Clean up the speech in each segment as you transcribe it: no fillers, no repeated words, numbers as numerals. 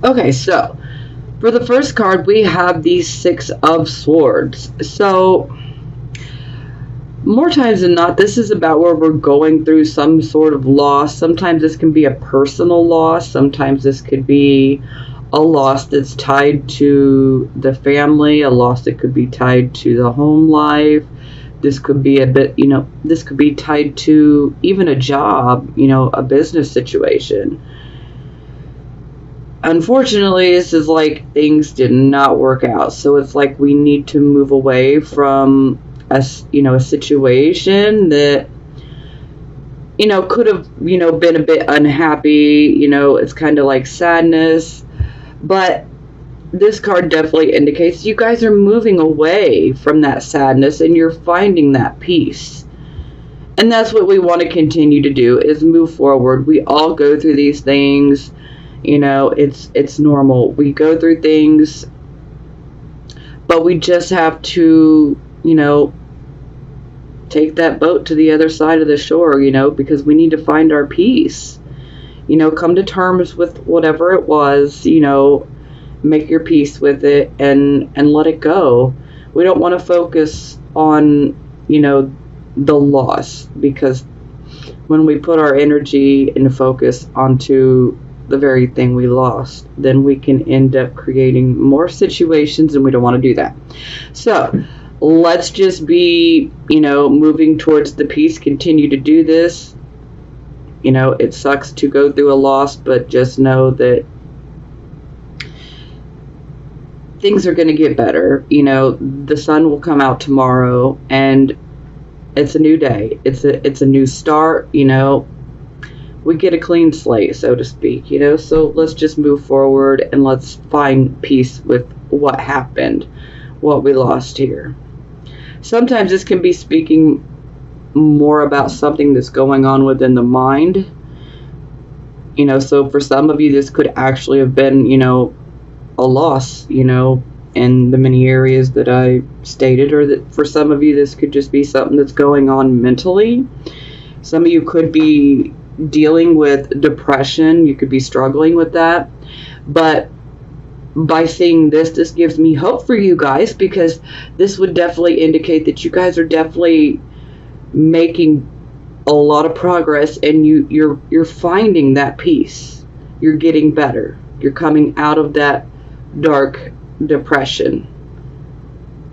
Okay, so for the first card, we have the Six of Swords. So, more times than not, this is about where we're going through some sort of loss. Sometimes this can be a personal loss. Sometimes this could be a loss that's tied to the family, a loss that could be tied to the home life. This could be this could be tied to even a job, a business situation. Unfortunately, this is like things did not work out. So it's like we need to move away from a situation that, could have, been a bit unhappy. It's kind of like sadness. But this card definitely indicates you guys are moving away from that sadness and you're finding that peace. And that's what we want to continue to do, is move forward. We all go through these things. It's normal. We go through things, but we just have to, take that boat to the other side of the shore, because we need to find our peace. Come to terms with whatever it was, make your peace with it and let it go. We don't want to focus on, the loss, because when we put our energy and focus onto the very thing we lost, then we can end up creating more situations, and we don't want to do that. So let's just be, moving towards the peace. Continue to do this. It sucks to go through a loss, but just know that things are going to get better. The sun will come out tomorrow, and it's a new day. It's a new start. We get a clean slate, so to speak, so let's just move forward and let's find peace with what happened, what we lost here. Sometimes this can be speaking more about something that's going on within the mind, so for some of you, this could actually have been, a loss, in the many areas that I stated, or that for some of you, this could just be something that's going on mentally. Some of you could be dealing with depression. You could be struggling with that. But by seeing this gives me hope for you guys, because this would definitely indicate that you guys are definitely making a lot of progress, and you're finding that peace. You're getting better. You're coming out of that dark depression,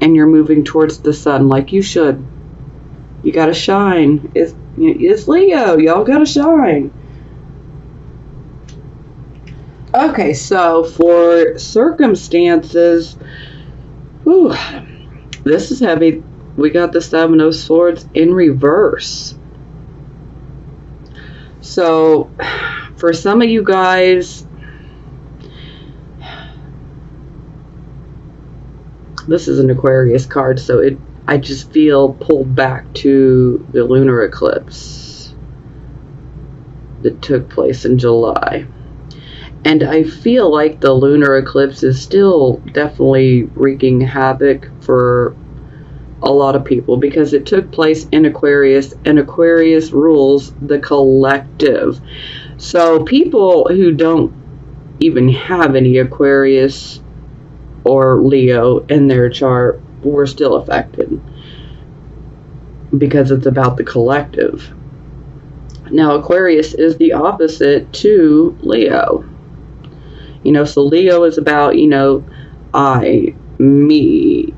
and you're moving towards the sun like you should. You gotta shine. It's Leo. Y'all gotta shine. Okay, so for circumstances, this is heavy. We got the Seven of Swords in reverse. So for some of you guys, this is an Aquarius card, so I just feel pulled back to the lunar eclipse that took place in July. And I feel like the lunar eclipse is still definitely wreaking havoc for a lot of people, because it took place in Aquarius, and Aquarius rules the collective. So people who don't even have any Aquarius or Leo in their chart were still affected, because it's about the collective. Now, Aquarius is the opposite to Leo. So Leo is about, I, me,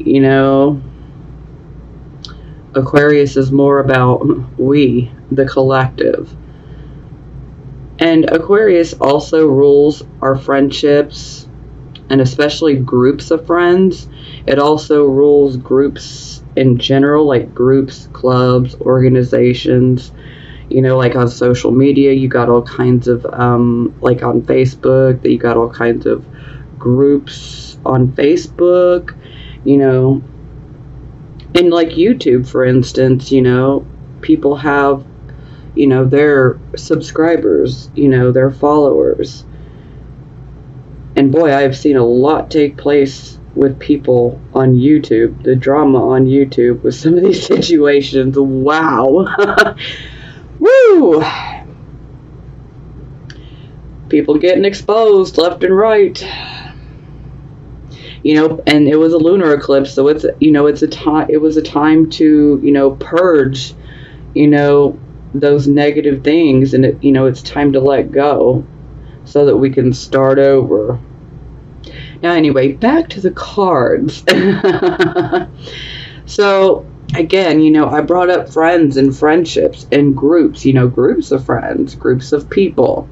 Aquarius is more about we, the collective. And Aquarius also rules our friendships, and especially groups of friends. It also rules groups in general, like groups, clubs, organizations. Like on social media, you got all kinds of, like on Facebook, you got all kinds of groups on Facebook, and like YouTube, for instance, people have, their subscribers, their followers. And boy, I've seen a lot take place with people on YouTube, the drama on YouTube with some of these situations. Wow. Woo! People getting exposed left and right. And it was a lunar eclipse, so it's a time. It was a time to purge, those negative things, and it's time to let go, so that we can start over. Now, anyway, back to the cards. So again, I brought up friends and friendships and groups. Groups of friends, groups of people.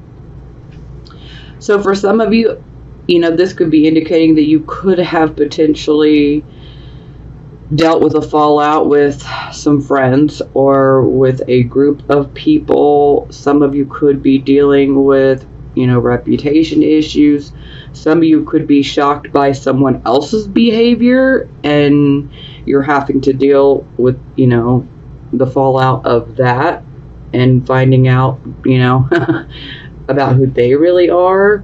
So for some of you, this could be indicating that you could have potentially dealt with a fallout with some friends or with a group of people. Some of you could be dealing with, reputation issues. Some of you could be shocked by someone else's behavior, and you're having to deal with, the fallout of that and finding out, about who they really are.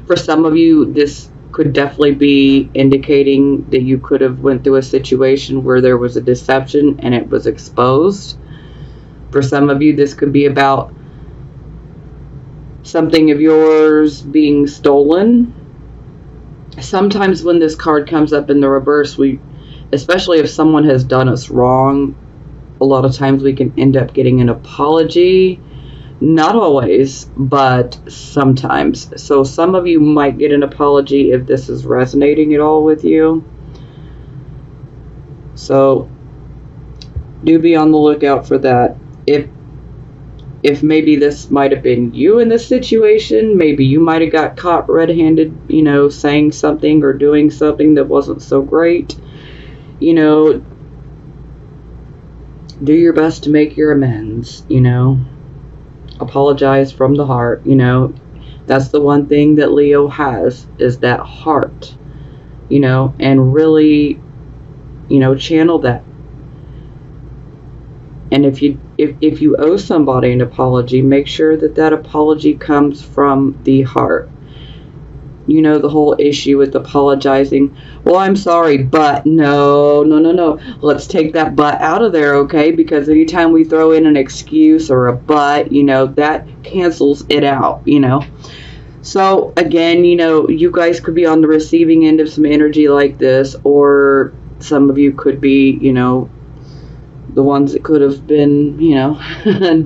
For some of you, this could definitely be indicating that you could have went through a situation where there was a deception and it was exposed. For some of you, this could be about something of yours being stolen. Sometimes when this card comes up in the reverse, especially if someone has done us wrong, a lot of times we can end up getting an apology. Not always, but sometimes. So some of you might get an apology if this is resonating at all with you. So do be on the lookout for that. If maybe this might have been you in this situation, maybe you might have got caught red-handed, saying something or doing something that wasn't so great. Do your best to make your amends, Apologize from the heart. That's the one thing that Leo has, is that heart, and really, channel that. And if you owe somebody an apology, make sure that apology comes from the heart. The whole issue with apologizing. Well, I'm sorry, but no. Let's take that but out of there, okay? Because anytime we throw in an excuse or a but, that cancels it out, So, again, you guys could be on the receiving end of some energy like this, or some of you could be, the ones that could have been,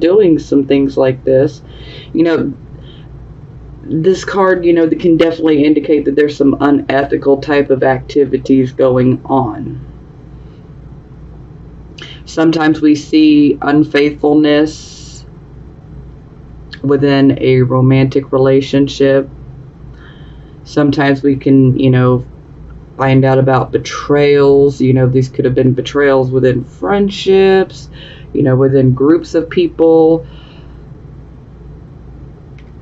doing some things like this. This card, that can definitely indicate that there's some unethical type of activities going on. Sometimes we see unfaithfulness within a romantic relationship. Sometimes we can, find out about betrayals. These could have been betrayals within friendships, within groups of people.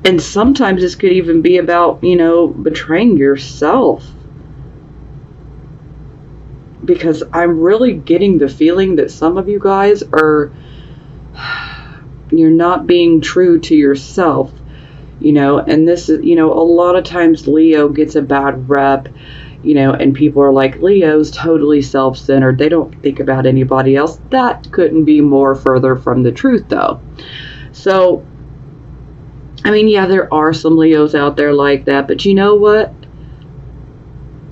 And sometimes this could even be about, betraying yourself. Because I'm really getting the feeling that some of you guys you're not being true to yourself. And this is, a lot of times Leo gets a bad rep, and people are like, Leo's totally self-centered. They don't think about anybody else. That couldn't be more further from the truth, though. So, yeah, there are some Leos out there like that, but you know what?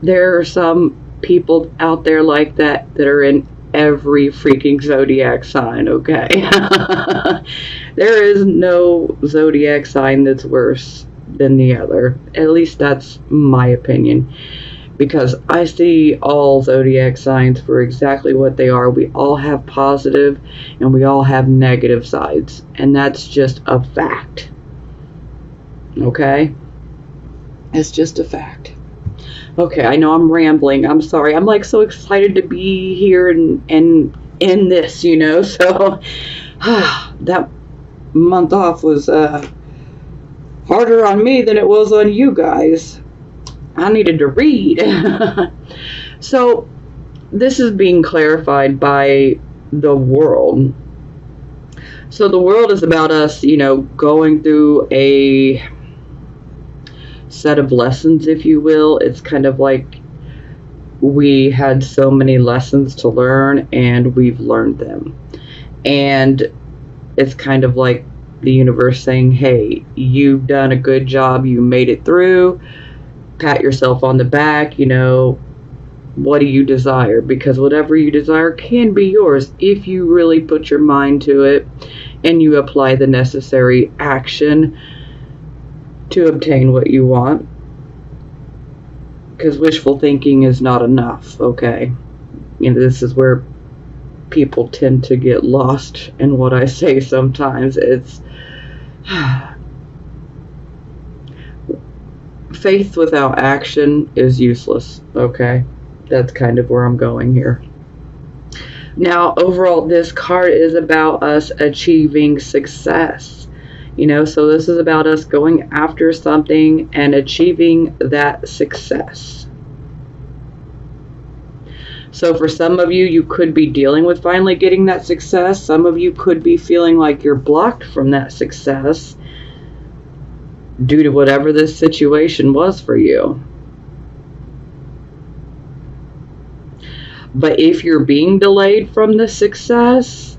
There are some people out there like that are in every freaking zodiac sign, okay? There is no zodiac sign that's worse than the other. At least that's my opinion. Because I see all zodiac signs for exactly what they are. We all have positive and we all have negative sides. And that's just a fact. Okay? It's just a fact. Okay, I know I'm rambling. I'm sorry. I'm like so excited to be here and in this, So that month off was harder on me than it was on you guys. I needed to read. So this is being clarified by the world. So the world is about us, going through a set of lessons, if you will. It's kind of like we had so many lessons to learn and we've learned them. And it's kind of like the universe saying, hey, you've done a good job, you made it through, pat yourself on the back, what do you desire? Because whatever you desire can be yours if you really put your mind to it and you apply the necessary action to obtain what you want. Because wishful thinking is not enough, okay? This is where people tend to get lost in what I say sometimes. It's faith without action is useless, okay? That's kind of where I'm going here. Now, overall, this card is about us achieving success. So this is about us going after something and achieving that success. So for some of you, you could be dealing with finally getting that success. Some of you could be feeling like you're blocked from that success due to whatever this situation was for you. But if you're being delayed from the success,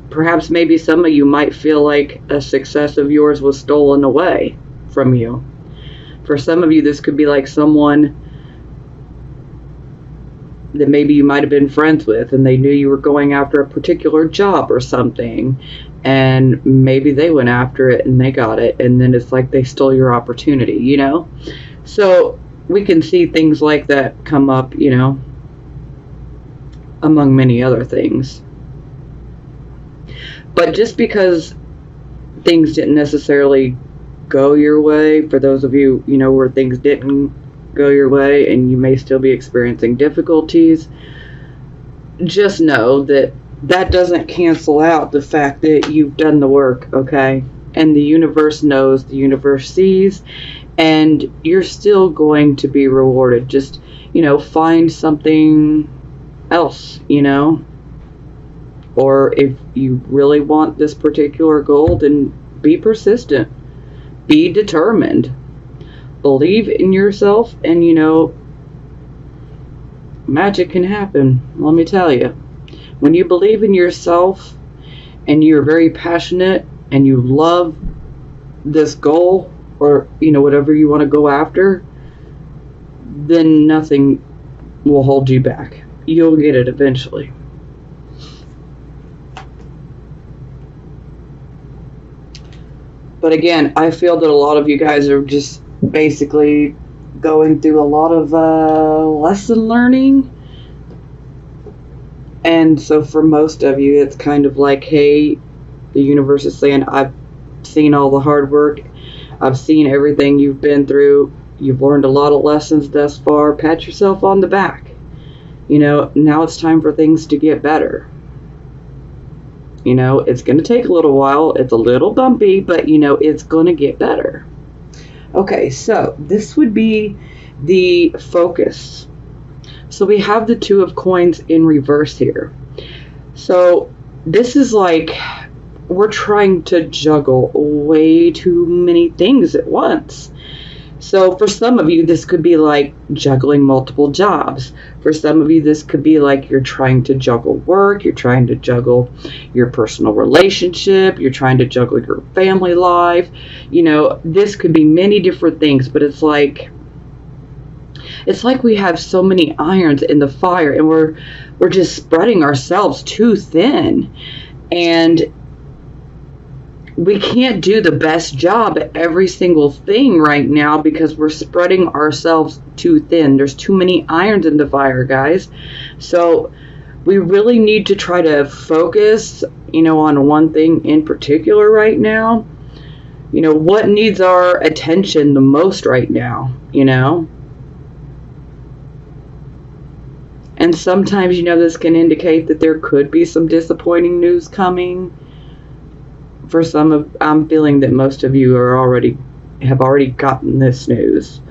perhaps maybe some of you might feel like a success of yours was stolen away from you. For some of you, this could be like someone that maybe you might have been friends with, and they knew you were going after a particular job or something, and maybe they went after it and they got it, and then it's like they stole your opportunity, So we can see things like that come up, among many other things. But just because things didn't necessarily go your way, for those of you, where things didn't go your way and you may still be experiencing difficulties, just know that that doesn't cancel out the fact that you've done the work, okay? And the universe knows, the universe sees, and you're still going to be rewarded. Just, find something else, or if you really want this particular goal, then be persistent, be determined, believe in yourself, and magic can happen. Let me tell you, when you believe in yourself and you're very passionate and you love this goal, or whatever you want to go after, then nothing will hold you back. You'll get it eventually. But again, I feel that a lot of you guys are just basically going through a lot of lesson learning. And so for most of you, it's kind of like, hey, the universe is saying, I've seen all the hard work. I've seen everything you've been through. You've learned a lot of lessons thus far. Pat yourself on the back. Now it's time for things to get better. It's going to take a little while. It's a little bumpy, but, it's going to get better. Okay, so this would be the focus. So we have the Two of Coins in reverse here. So this is like we're trying to juggle way too many things at once. So for some of you, this could be like juggling multiple jobs. For some of you, this could be like you're trying to juggle work, you're trying to juggle your personal relationship, you're trying to juggle your family life. This could be many different things, but it's like we have so many irons in the fire, and we're just spreading ourselves too thin. And we can't do the best job at every single thing right now because we're spreading ourselves too thin. There's too many irons in the fire, guys. So we really need to try to focus, on one thing in particular right now. What needs our attention the most right now, And sometimes, this can indicate that there could be some disappointing news coming. For I'm feeling that most of you have already gotten this news,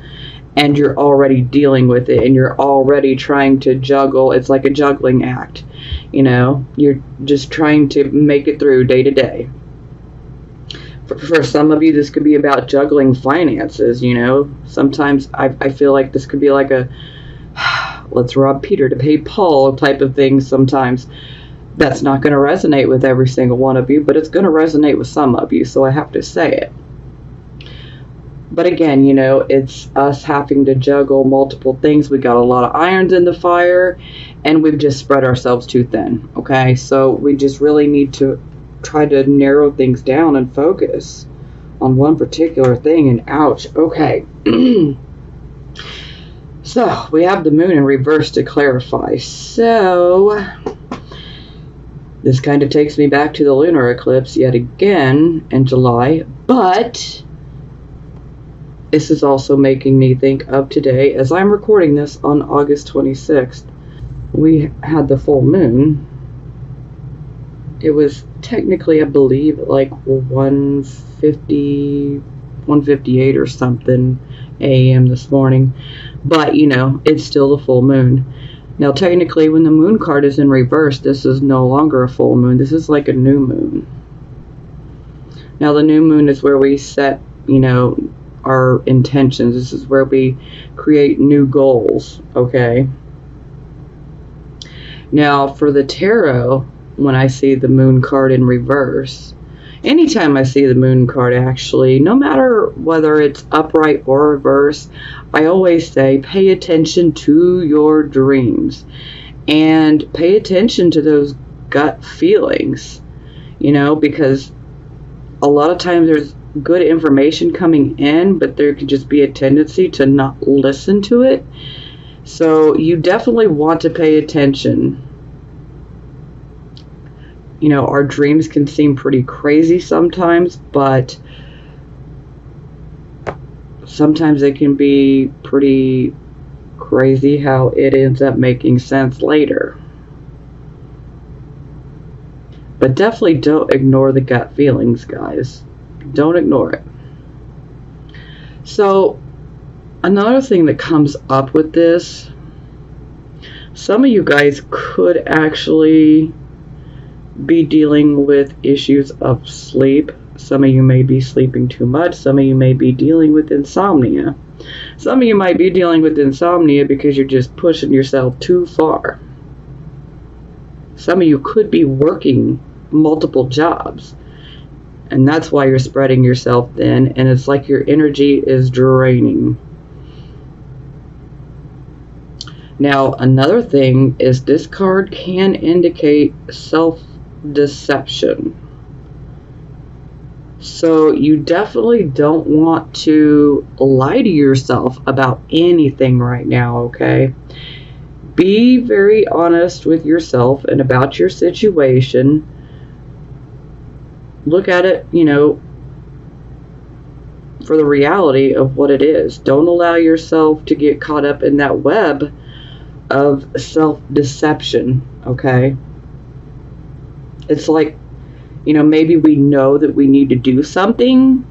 and you're already dealing with it, and you're already trying to juggle. It's like a juggling act, you're just trying to make it through day to day. For some of you, this could be about juggling finances. Sometimes I feel like this could be like a let's rob Peter to pay Paul type of thing sometimes. That's not going to resonate with every single one of you, but it's going to resonate with some of you, so I have to say it. But again, it's us having to juggle multiple things. We got a lot of irons in the fire, and we've just spread ourselves too thin, okay? So we just really need to try to narrow things down and focus on one particular thing, and ouch, okay. So, we have the moon in reverse to clarify. So, this kind of takes me back to the lunar eclipse yet again in July, but this is also making me think of today, as I'm recording this on August 26th. We had the full moon. It was technically, I believe, like 1:58 or something a.m. this morning. But, it's still the full moon. Now, technically, when the moon card is in reverse, this is no longer a full moon. This is like a new moon. Now, the new moon is where we set, our intentions. This is where we create new goals, okay? Now, for the tarot, when I see the moon card in reverse, anytime I see the moon card, actually, no matter whether it's upright or reverse, I always say pay attention to your dreams and pay attention to those gut feelings, because a lot of times there's good information coming in, but there could just be a tendency to not listen to it. So you definitely want to pay attention. Our dreams can seem pretty crazy sometimes, but sometimes it can be pretty crazy how it ends up making sense later. But definitely don't ignore the gut feelings, guys. Don't ignore it. So, another thing that comes up with this, some of you guys could actually be dealing with issues of sleep. Some of you may be sleeping too much. Some of you may be dealing with insomnia. Some of you might be dealing with insomnia because you're just pushing yourself too far. Some of you could be working multiple jobs, and that's why you're spreading yourself thin, and it's like your energy is draining. Now, another thing is this card can indicate self-deception. So you definitely don't want to lie to yourself about anything right now, okay? Be very honest with yourself and about your situation. Look at it, for the reality of what it is. Don't allow yourself to get caught up in that web of self-deception, okay? It's like, maybe we know that we need to do something,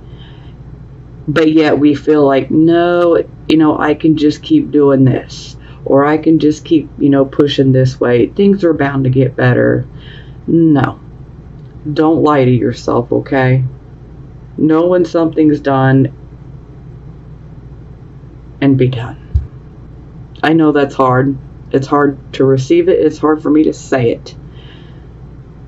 but yet we feel like, no, I can just keep doing this, or I can just keep, pushing this way. Things are bound to get better. No. Don't lie to yourself, okay? Know when something's done and be done. I know that's hard. It's hard to receive it. It's hard for me to say it.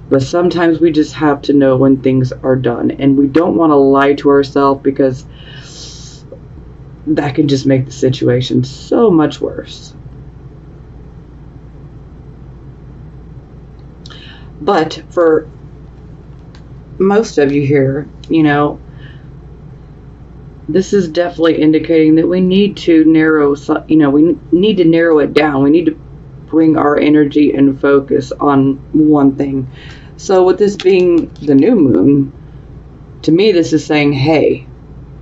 But sometimes we just have to know when things are done. And we don't want to lie to ourselves, because that can just make the situation so much worse. But for most of you here, this is definitely indicating that we need to narrow, we need to narrow it down. We need to bring our energy and focus on one thing. So with this being the new moon, to me this is saying, hey,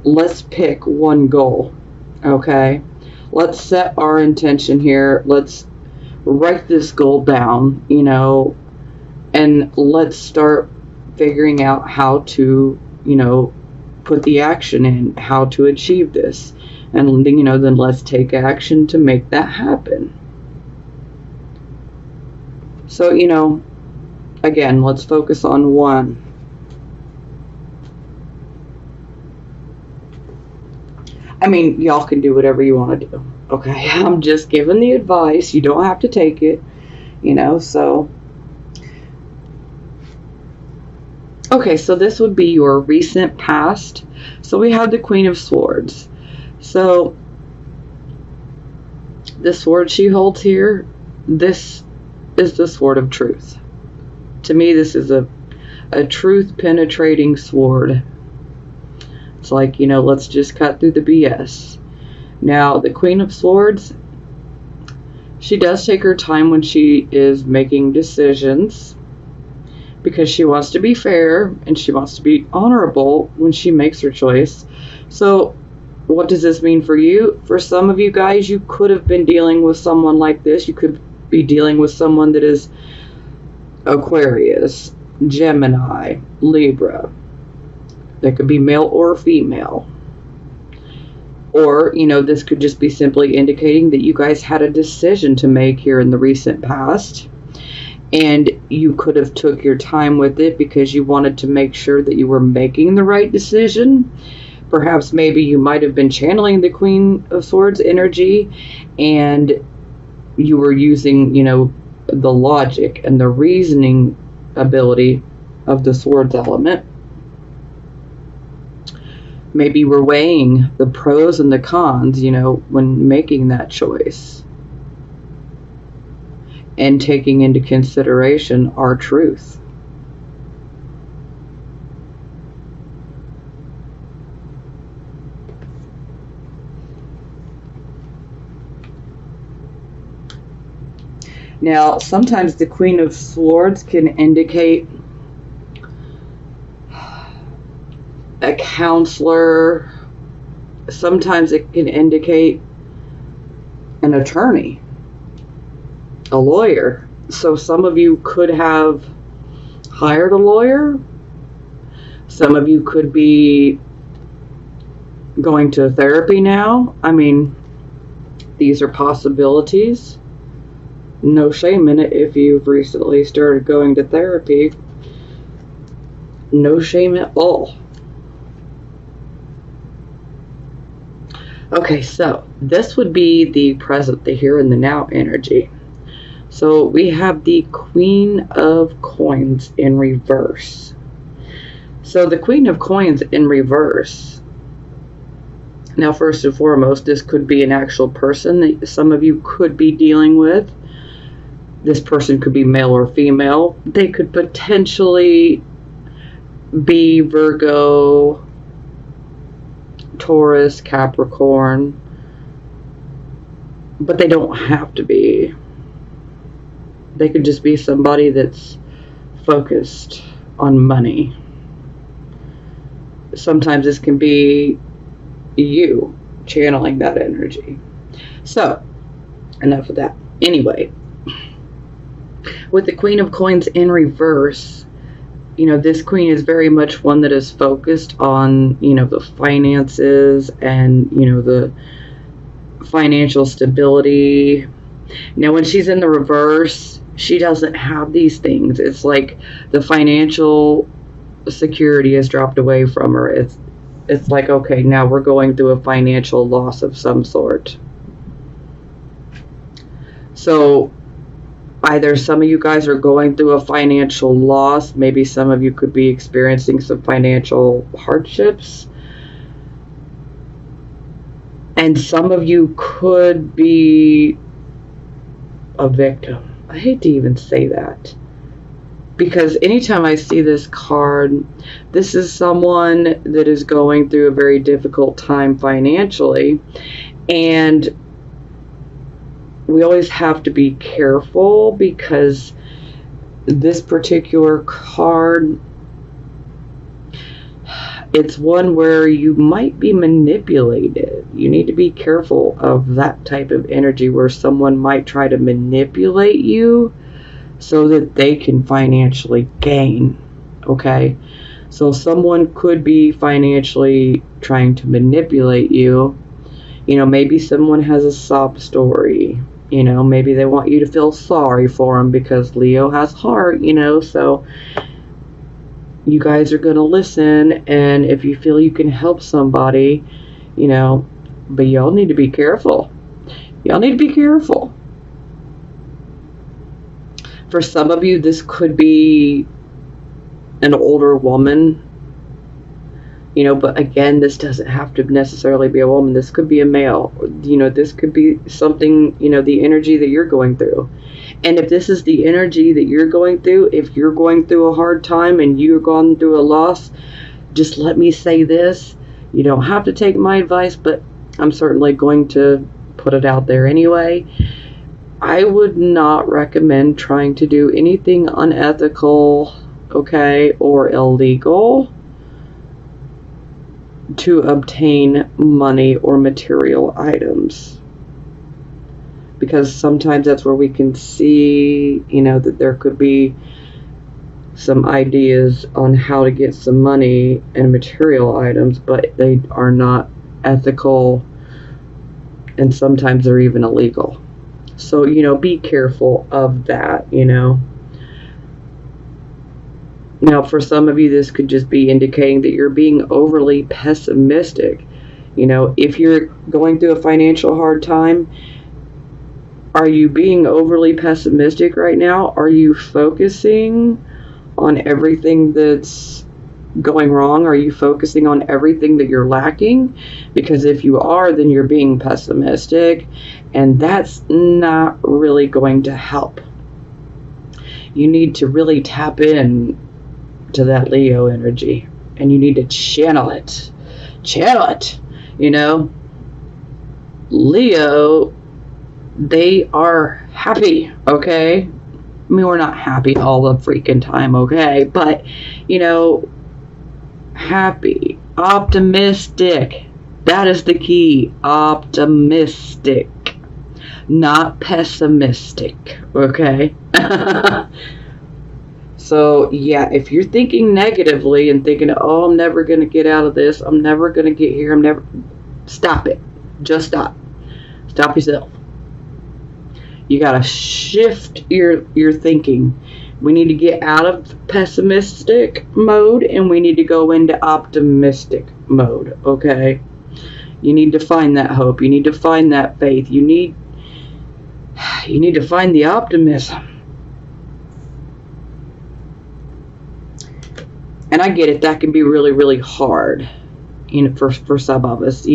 let's pick one goal, okay? Let's set our intention here. Let's write this goal down, and let's start figuring out how to, put the action in, how to achieve this. And, then let's take action to make that happen. So, again, let's focus on one. I mean, y'all can do whatever you want to do, okay? I'm just giving the advice. You don't have to take it, so Okay, so this would be your recent past. So we have the Queen of Swords. So the sword she holds here, this is the sword of truth. To me, this is a truth penetrating sword. It's like, let's just cut through the BS. Now, the Queen of Swords, she does take her time when she is making decisions, because she wants to be fair and she wants to be honorable when she makes her choice. So what does this mean for you? For some of you guys, you could have been dealing with someone like this. You could be dealing with someone that is Aquarius, Gemini, Libra. That could be male or female. Or, this could just be simply indicating that you guys had a decision to make here in the recent past. And you could have took your time with it because you wanted to make sure that you were making the right decision. Perhaps maybe you might have been channeling the Queen of Swords energy, and you were using, the logic and the reasoning ability of the Swords element. Maybe you were weighing the pros and the cons, when making that choice. And taking into consideration our truth. Now, sometimes the Queen of Swords can indicate a counselor. Sometimes it can indicate an attorney, a lawyer. So some of you could have hired a lawyer. Some of you could be going to therapy now. I mean, these are possibilities. No shame in it if you've recently started going to therapy. No shame at all. Okay, so this would be the present, the here and the now energy. So we have the Queen of Coins in reverse. So the Queen of Coins in reverse. Now, first and foremost, this could be an actual person that some of you could be dealing with. This person could be male or female. They could potentially be Virgo, Taurus, Capricorn, but they don't have to be. They could just be somebody that's focused on money. Sometimes this can be you channeling that energy. So, enough of that. Anyway, with the Queen of Coins in reverse, this queen is very much one that is focused on, the finances and, the financial stability. Now, when she's in the reverse, she doesn't have these things. It's like the financial security has dropped away from her. It's like, okay, now we're going through a financial loss of some sort. So either some of you guys are going through a financial loss. Maybe some of you could be experiencing some financial hardships. And some of you could be a victim. I hate to even say that, because anytime I see this card, this is someone that is going through a very difficult time financially, and we always have to be careful because this particular card, it's one where you might be manipulated. You need to be careful of that type of energy where someone might try to manipulate you so that they can financially gain. Okay? So someone could be financially trying to manipulate you. Maybe someone has a sob story. Maybe they want you to feel sorry for them because Leo has heart, so you guys are going to listen, and if you feel you can help somebody, but y'all need to be careful. Y'all need to be careful. For some of you, this could be an older woman, but again, this doesn't have to necessarily be a woman. This could be a male. This could be something, the energy that you're going through. And if this is the energy that you're going through, if you're going through a hard time and you're going through a loss, just let me say this. You don't have to take my advice, but I'm certainly going to put it out there anyway. I would not recommend trying to do anything unethical, okay, or illegal to obtain money or material items. Because sometimes that's where we can see, that there could be some ideas on how to get some money and material items, but they are not ethical, and sometimes they're even illegal. So, be careful of that, Now, for some of you, this could just be indicating that you're being overly pessimistic. If you're going through a financial hard time, are you being overly pessimistic right now? Are you focusing on everything that's going wrong? Are you focusing on everything that you're lacking? Because if you are, then you're being pessimistic, and that's not really going to help. You need to really tap in to that Leo energy, and you need to channel it. Leo, they are happy, okay? I mean, we're not happy all the freaking time, okay? But, happy, optimistic. That is the key. Optimistic, not pessimistic, okay? So, yeah, if you're thinking negatively and thinking, oh, I'm never going to get out of this, I'm never going to get here, stop it. Just stop. Stop yourself. You got to shift your thinking. We need to get out of pessimistic mode and we need to go into optimistic mode, okay? You need to find that hope. You need to find that faith. You need to find the optimism. And I get it, that can be really, really hard, for some of us,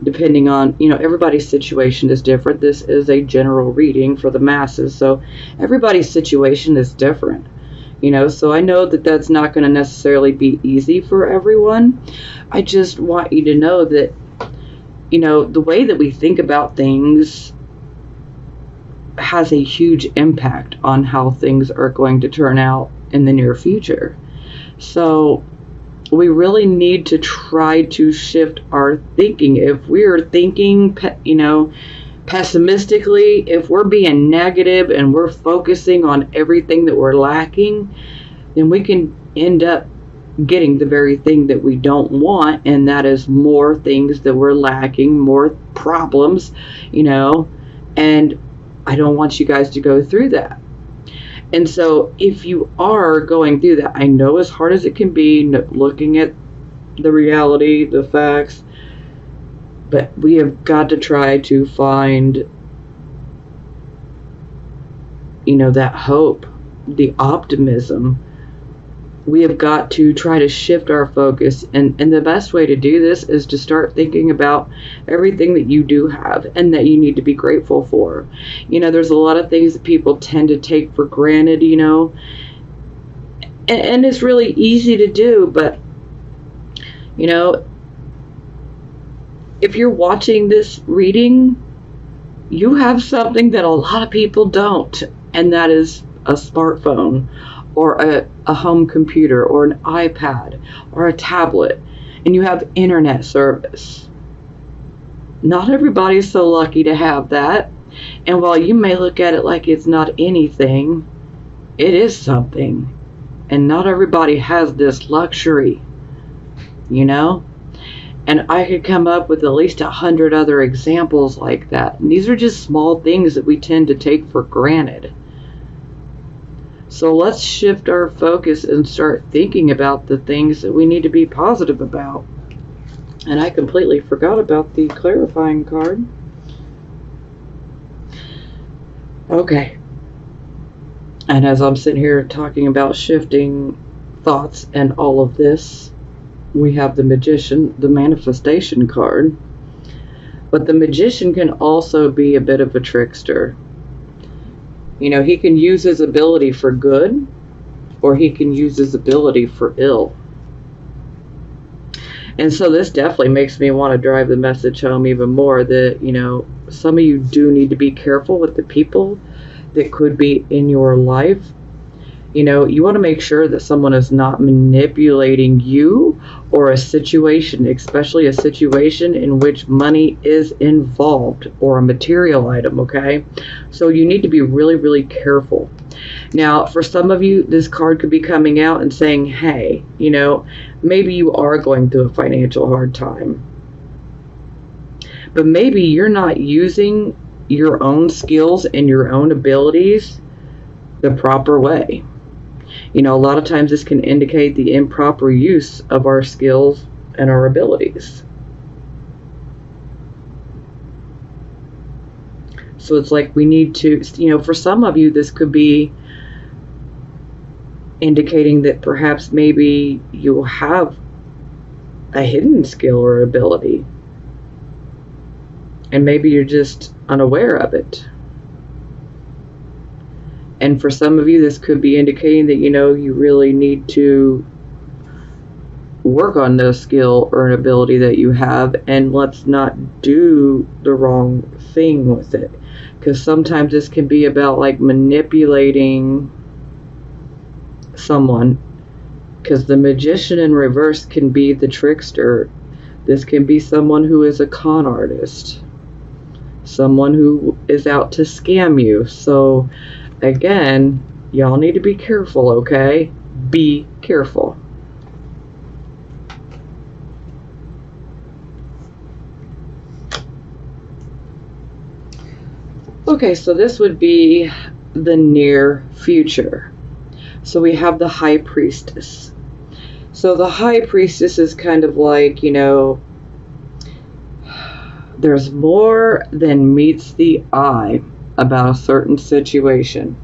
depending on, everybody's situation is different. This is a general reading for the masses, so everybody's situation is different, so I know that that's not going to necessarily be easy for everyone. I just want you to know that, the way that we think about things has a huge impact on how things are going to turn out in the near future. So we really need to try to shift our thinking. If we're thinking, pessimistically, if we're being negative and we're focusing on everything that we're lacking, then we can end up getting the very thing that we don't want, and that is more things that we're lacking, more problems, and I don't want you guys to go through that. And so if you are going through that, I know as hard as it can be, looking at the reality, the facts, but we have got to try to find, that hope, the optimism. We have got to try to shift our focus. And the best way to do this is to start thinking about everything that you do have and that you need to be grateful for. There's a lot of things that people tend to take for granted, and it's really easy to do. But, if you're watching this reading, you have something that a lot of people don't, and that is a smartphone, or a home computer, or an iPad, or a tablet, and you have internet service. Not everybody's so lucky to have that, and while you may look at it like it's not anything, it is something, and not everybody has this luxury, And I could come up with at least 100 other examples like that, and these are just small things that we tend to take for granted. So let's shift our focus and start thinking about the things that we need to be positive about. And I completely forgot about the clarifying card. Okay. And as I'm sitting here talking about shifting thoughts and all of this, we have the Magician, the manifestation card. But the Magician can also be a bit of a trickster. You know, he can use his ability for good, or he can use his ability for ill. And so this definitely makes me want to drive the message home even more that, you know, some of you do need to be careful with the people that could be in your life. You know, you want to make sure that someone is not manipulating you or a situation, especially a situation in which money is involved or a material item, okay? So you need to be really, really careful. Now, for some of you, this card could be coming out and saying, hey, you know, maybe you are going through a financial hard time. But maybe you're not using your own skills and your own abilities the proper way. You know, a lot of times this can indicate the improper use of our skills and our abilities. So it's like we need to, you know, for some of you, this could be indicating that perhaps maybe you have a hidden skill or ability, and maybe you're just unaware of it. And for some of you, this could be indicating that, you know, you really need to work on the skill or an ability that you have, and let's not do the wrong thing with it. Because sometimes this can be about like manipulating someone. Because the Magician in reverse can be the trickster. This can be someone who is a con artist. Someone who is out to scam you. So again, y'all need to be careful, okay? Be careful. Okay, so this would be the near future. So we have the High Priestess. So the High Priestess is kind of like, you know, there's more than meets the eye about a certain situation.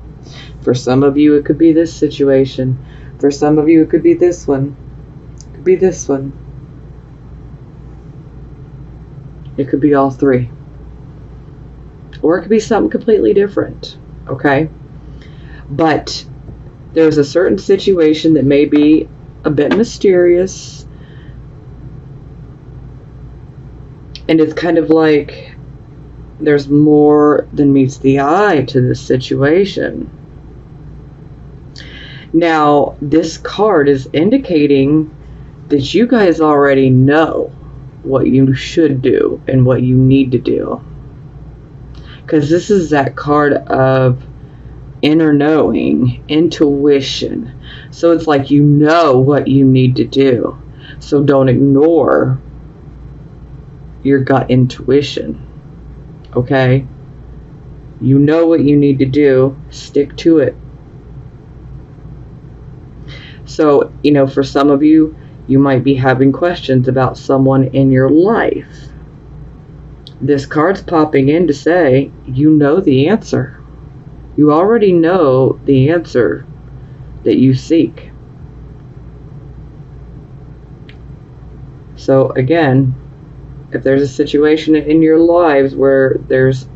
For some of you, it could be this situation. For some of you, it could be this one. It could be this one. It could be all three. Or it could be something completely different. Okay? But there's a certain situation that may be a bit mysterious. And it's kind of like there's more than meets the eye to this situation. Now, this card is indicating that you guys already know what you should do and what you need to do. Because this is that card of inner knowing, intuition. So it's like you know what you need to do. So don't ignore your gut intuition. Okay? You know what you need to do. Stick to it. So, you know, for some of you, you might be having questions about someone in your life. This card's popping in to say, you know the answer. You already know the answer that you seek. So again, if there's a situation in your lives where there's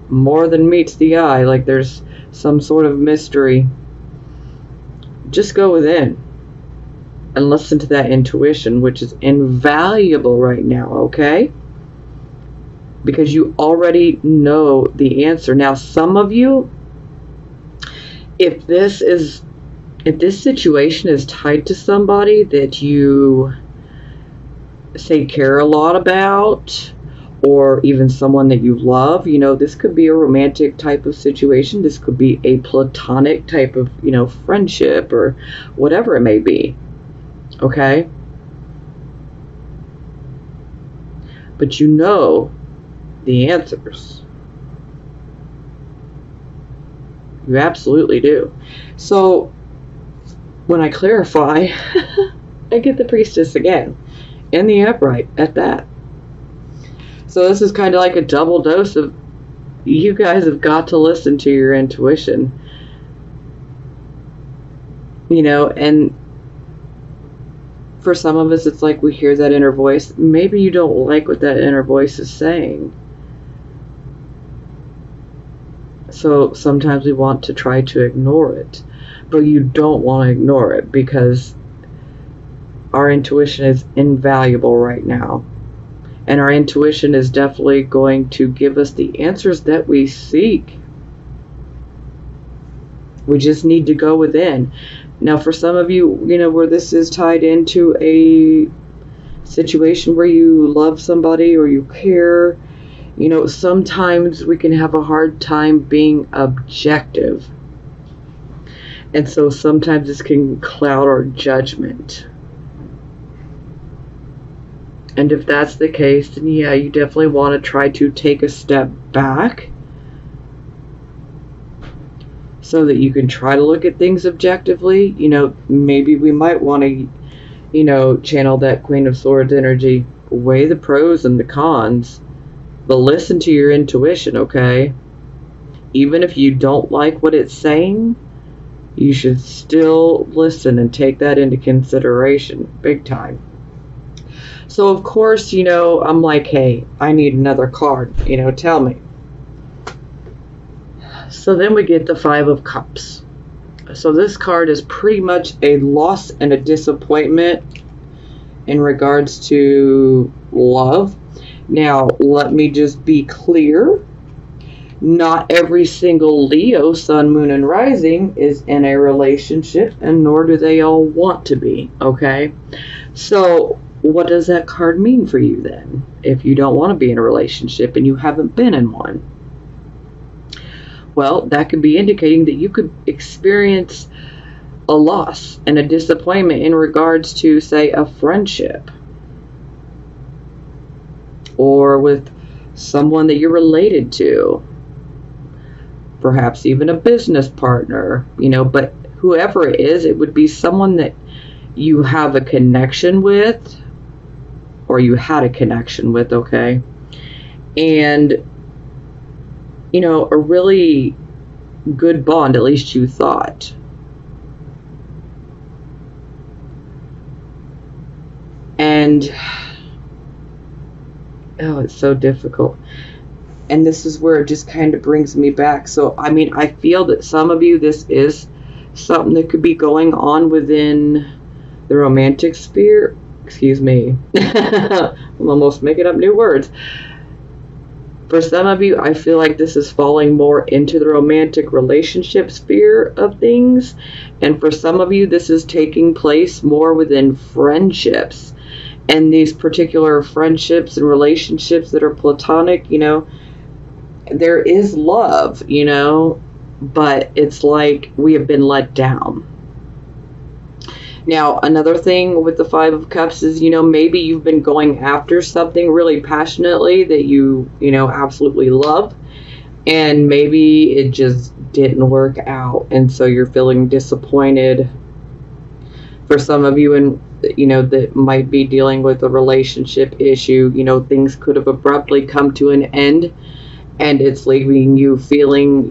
more than meets the eye, like there's some sort of mystery, just go within and listen to that intuition, which is invaluable right now, okay? Because you already know the answer. Now, some of you, if this situation is tied to somebody that you say care a lot about, or even someone that you love, you know, this could be a romantic type of situation. This could be a platonic type of, you know, friendship or whatever it may be. Okay? But you know the answers. You absolutely do. So when I clarify, I get the Priestess again. And the Upright at that. So this is kind of like a double dose of, you guys have got to listen to your intuition. You know, and for some of us, it's like we hear that inner voice. Maybe you don't like what that inner voice is saying. So sometimes we want to try to ignore it. But you don't want to ignore it, because our intuition is invaluable right now. And our intuition is definitely going to give us the answers that we seek. We just need to go within. Now, for some of you, where this is tied into a situation where you love somebody or you care, sometimes we can have a hard time being objective. And so sometimes this can cloud our judgment. And if that's the case, then yeah, you definitely want to try to take a step back so that you can try to look at things objectively. Maybe we might want to, channel that Queen of Swords energy, weigh the pros and the cons, but listen to your intuition, okay? Even if you don't like what it's saying, you should still listen and take that into consideration, big time. So, of course, I'm like, hey, I need another card, tell me. So then we get the Five of Cups. So this card is pretty much a loss and a disappointment in regards to love. Now, let me just be clear. Not every single Leo, Sun, Moon, and Rising is in a relationship, and nor do they all want to be, okay? So, what does that card mean for you then, if you don't want to be in a relationship and you haven't been in one? Well, that could be indicating that you could experience a loss and a disappointment in regards to, say, a friendship, or with someone that you're related to. Perhaps even a business partner, but whoever it is, it would be someone that you have a connection with, or you had a connection with, okay? And, a really good bond, at least you thought. And, it's so difficult. And this is where it just kind of brings me back. So, I feel that some of you, this is something that could be going on within the romantic sphere. Excuse me. I'm almost making up new words. For some of you, I feel like this is falling more into the romantic relationship sphere of things. And for some of you, this is taking place more within friendships. And these particular friendships and relationships that are platonic, there is love, but it's like we have been let down. Now, another thing with the Five of Cups is, maybe you've been going after something really passionately that you absolutely love, and maybe it just didn't work out, and so you're feeling disappointed. For some of you, and that might be dealing with a relationship issue, things could have abruptly come to an end, and it's leaving you feeling,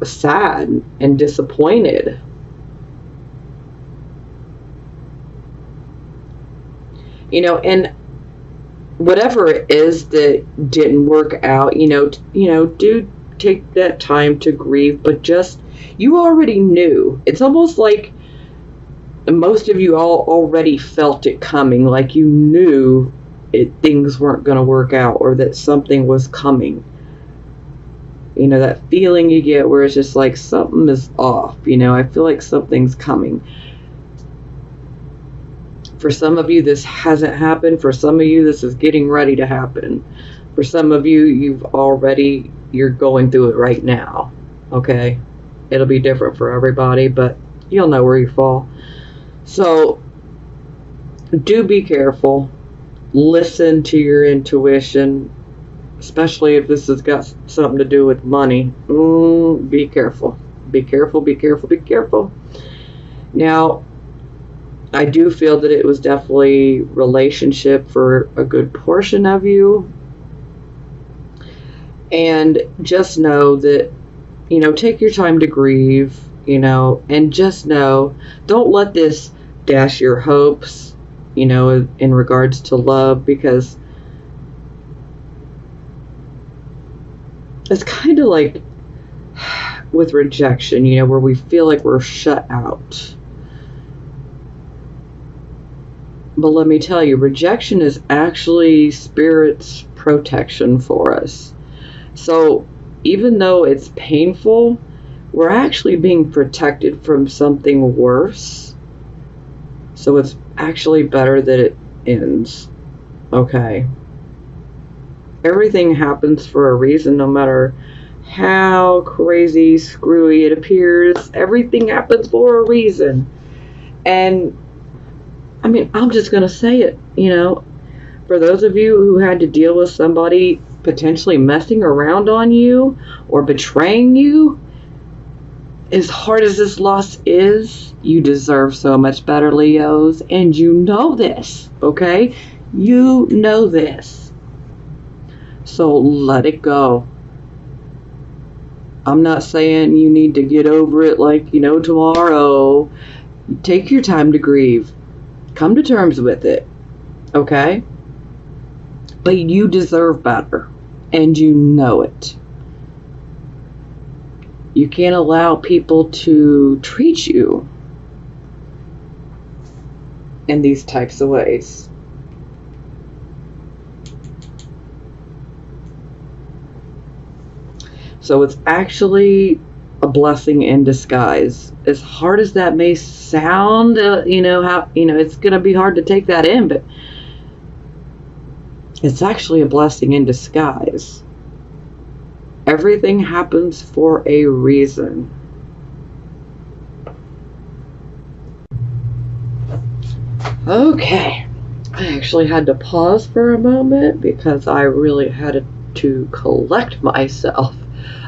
sad and disappointed. And whatever it is that didn't work out, do take that time to grieve, but just, you already knew. It's almost like most of you all already felt it coming, like you knew things weren't going to work out, or that something was coming. That feeling you get where it's just like something is off, I feel like something's coming. For some of you, this hasn't happened. For some of you, this is getting ready to happen. For some of you, you're going through it right now, okay? It'll be different for everybody, but you'll know where you fall. So, do be careful. Listen to your intuition, especially if this has got something to do with money. Be careful. Be careful, be careful, be careful. Now, I do feel that it was definitely relationship for a good portion of you. And just know that, take your time to grieve, and just know, don't let this dash your hopes, in regards to love, because it's kind of like with rejection, where we feel like we're shut out. But let me tell you, rejection is actually Spirit's protection for us. So even though it's painful, we're actually being protected from something worse. So it's actually better that it ends. Okay? Everything happens for a reason, no matter how crazy, screwy it appears. Everything happens for a reason. And I'm just going to say it, for those of you who had to deal with somebody potentially messing around on you or betraying you, as hard as this loss is, you deserve so much better, Leos, and you know this, okay? You know this. So let it go. I'm not saying you need to get over it like, tomorrow. Take your time to grieve. Come to terms with it, okay? But you deserve better, and you know it. You can't allow people to treat you in these types of ways. So it's actually a blessing in disguise. As hard as that may sound, it's going to be hard to take that in, but it's actually a blessing in disguise. Everything happens for a reason. Okay. I actually had to pause for a moment because I really had to collect myself.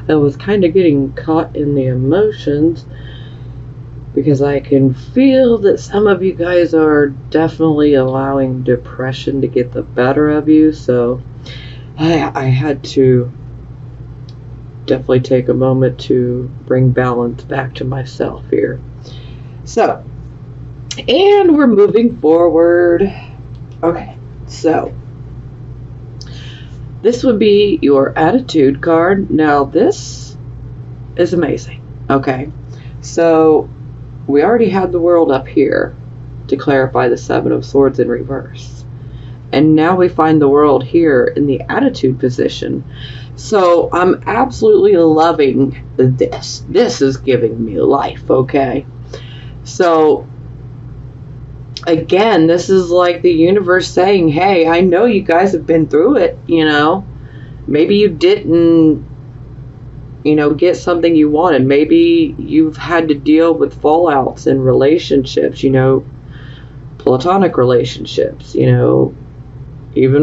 I was kind of getting caught in the emotions because I can feel that some of you guys are definitely allowing depression to get the better of you. So I had to definitely take a moment to bring balance back to myself here. So, and we're moving forward. Okay, so this would be your attitude card. Now this is amazing. Okay, so we already had the world up here to clarify the Seven of Swords in reverse. And now we find the world here in the attitude position. So I'm absolutely loving this. This is giving me life, okay? So again, this is like the universe saying, hey, I know you guys have been through it, Maybe you didn't, get something you wanted. Maybe you've had to deal with fallouts in relationships, platonic relationships, even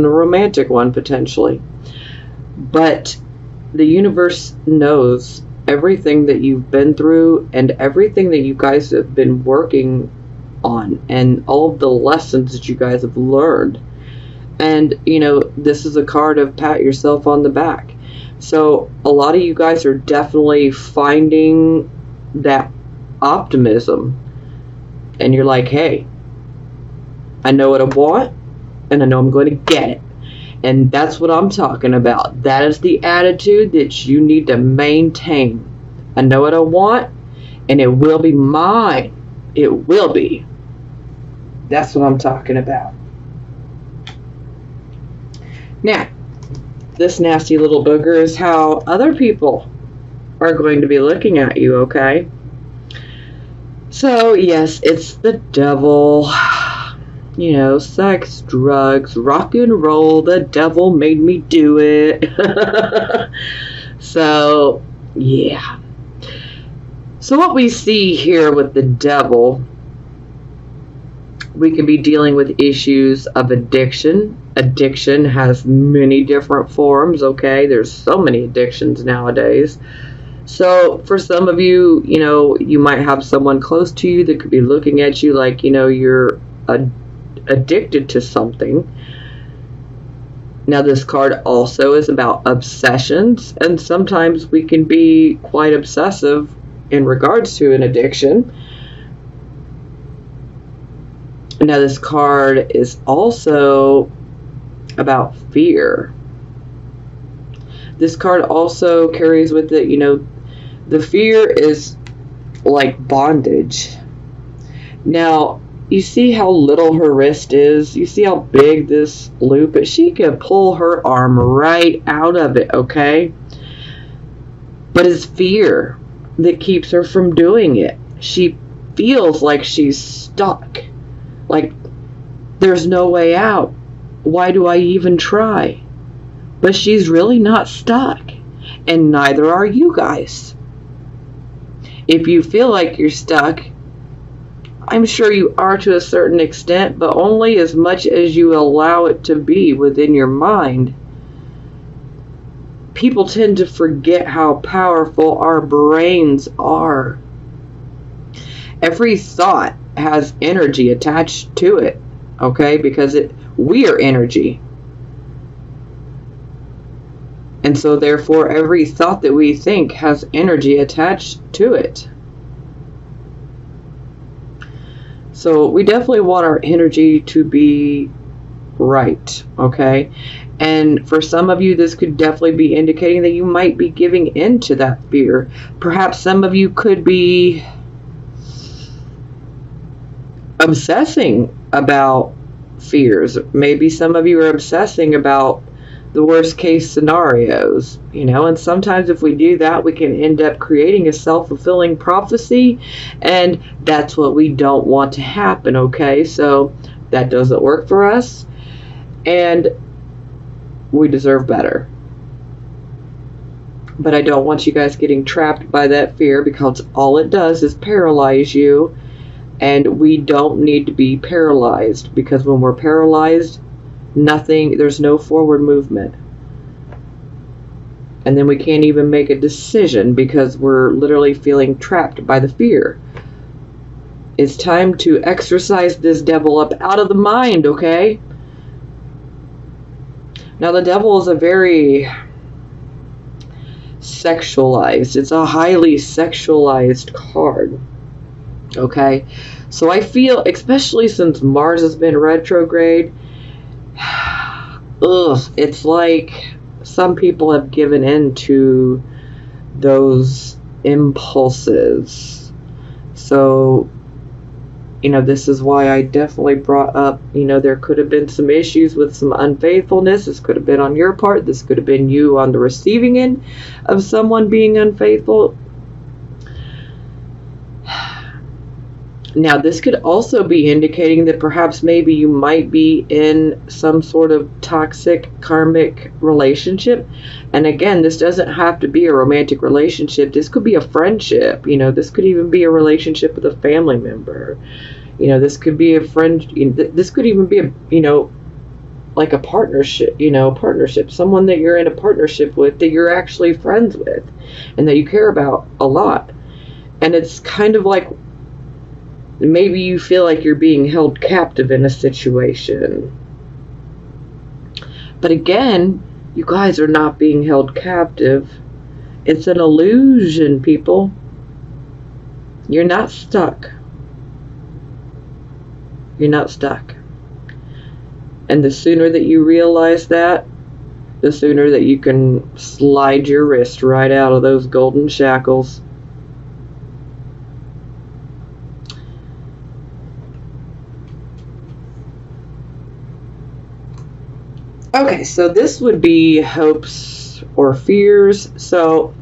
a romantic one potentially. But the universe knows everything that you've been through and everything that you guys have been working on and all of the lessons that you guys have learned. And, this is a card of pat yourself on the back. So a lot of you guys are definitely finding that optimism. And you're like, hey, I know what I want and I know I'm going to get it. And that's what I'm talking about. That is the attitude that you need to maintain. I know what I want and it will be mine. It will be. That's what I'm talking about. Now, this nasty little booger is how other people are going to be looking at you, okay? So, yes, it's the devil. Sex, drugs, rock and roll. The devil made me do it. So, yeah. So what we see here with the devil, we can be dealing with issues of addiction. Addiction has many different forms, okay? There's so many addictions nowadays. So for some of you, you might have someone close to you that could be looking at you like, you're addicted to something. Now this card also is about obsessions, and sometimes we can be quite obsessive in regards to an addiction. Now, this card is also about fear. This card also carries with it, the fear is like bondage. Now, you see how little her wrist is? You see how big this loop is? She can pull her arm right out of it, okay? But it's fear that keeps her from doing it. She feels like she's stuck. Like, there's no way out. Why do I even try? But she's really not stuck. And neither are you guys. If you feel like you're stuck, I'm sure you are to a certain extent, but only as much as you allow it to be within your mind. People tend to forget how powerful our brains are. Every thought has energy attached to it, okay? Because we are energy. And so therefore every thought that we think has energy attached to it. So we definitely want our energy to be right, okay? And for some of you, this could definitely be indicating that you might be giving in to that fear. Perhaps some of you could be obsessing about fears. Maybe some of you are obsessing about the worst case scenarios, and sometimes if we do that, we can end up creating a self-fulfilling prophecy, and that's what we don't want to happen, okay? So that doesn't work for us, and we deserve better. But I don't want you guys getting trapped by that fear, because all it does is paralyze you, and we don't need to be paralyzed, because when we're paralyzed, there's no forward movement. And then we can't even make a decision because we're literally feeling trapped by the fear. It's time to exorcise this devil up out of the mind, okay? Now, the devil is a very sexualized, it's a highly sexualized card, okay? So I feel, especially since Mars has been retrograde, it's like some people have given in to those impulses. So, this is why I definitely brought up, there could have been some issues with some unfaithfulness. This could have been on your part. This could have been you on the receiving end of someone being unfaithful. Now, this could also be indicating that perhaps maybe you might be in some sort of toxic karmic relationship. And again, this doesn't have to be a romantic relationship. This could be a friendship. This could even be a relationship with a family member. This could be a friend. This could even be like a partnership, partnership. Someone that you're in a partnership with that you're actually friends with and that you care about a lot. And it's kind of like, maybe you feel like you're being held captive in a situation. But again, you guys are not being held captive. It's an illusion, people. You're not stuck. You're not stuck. And the sooner that you realize that, the sooner that you can slide your wrist right out of those golden shackles. Okay, so this would be hopes or fears. So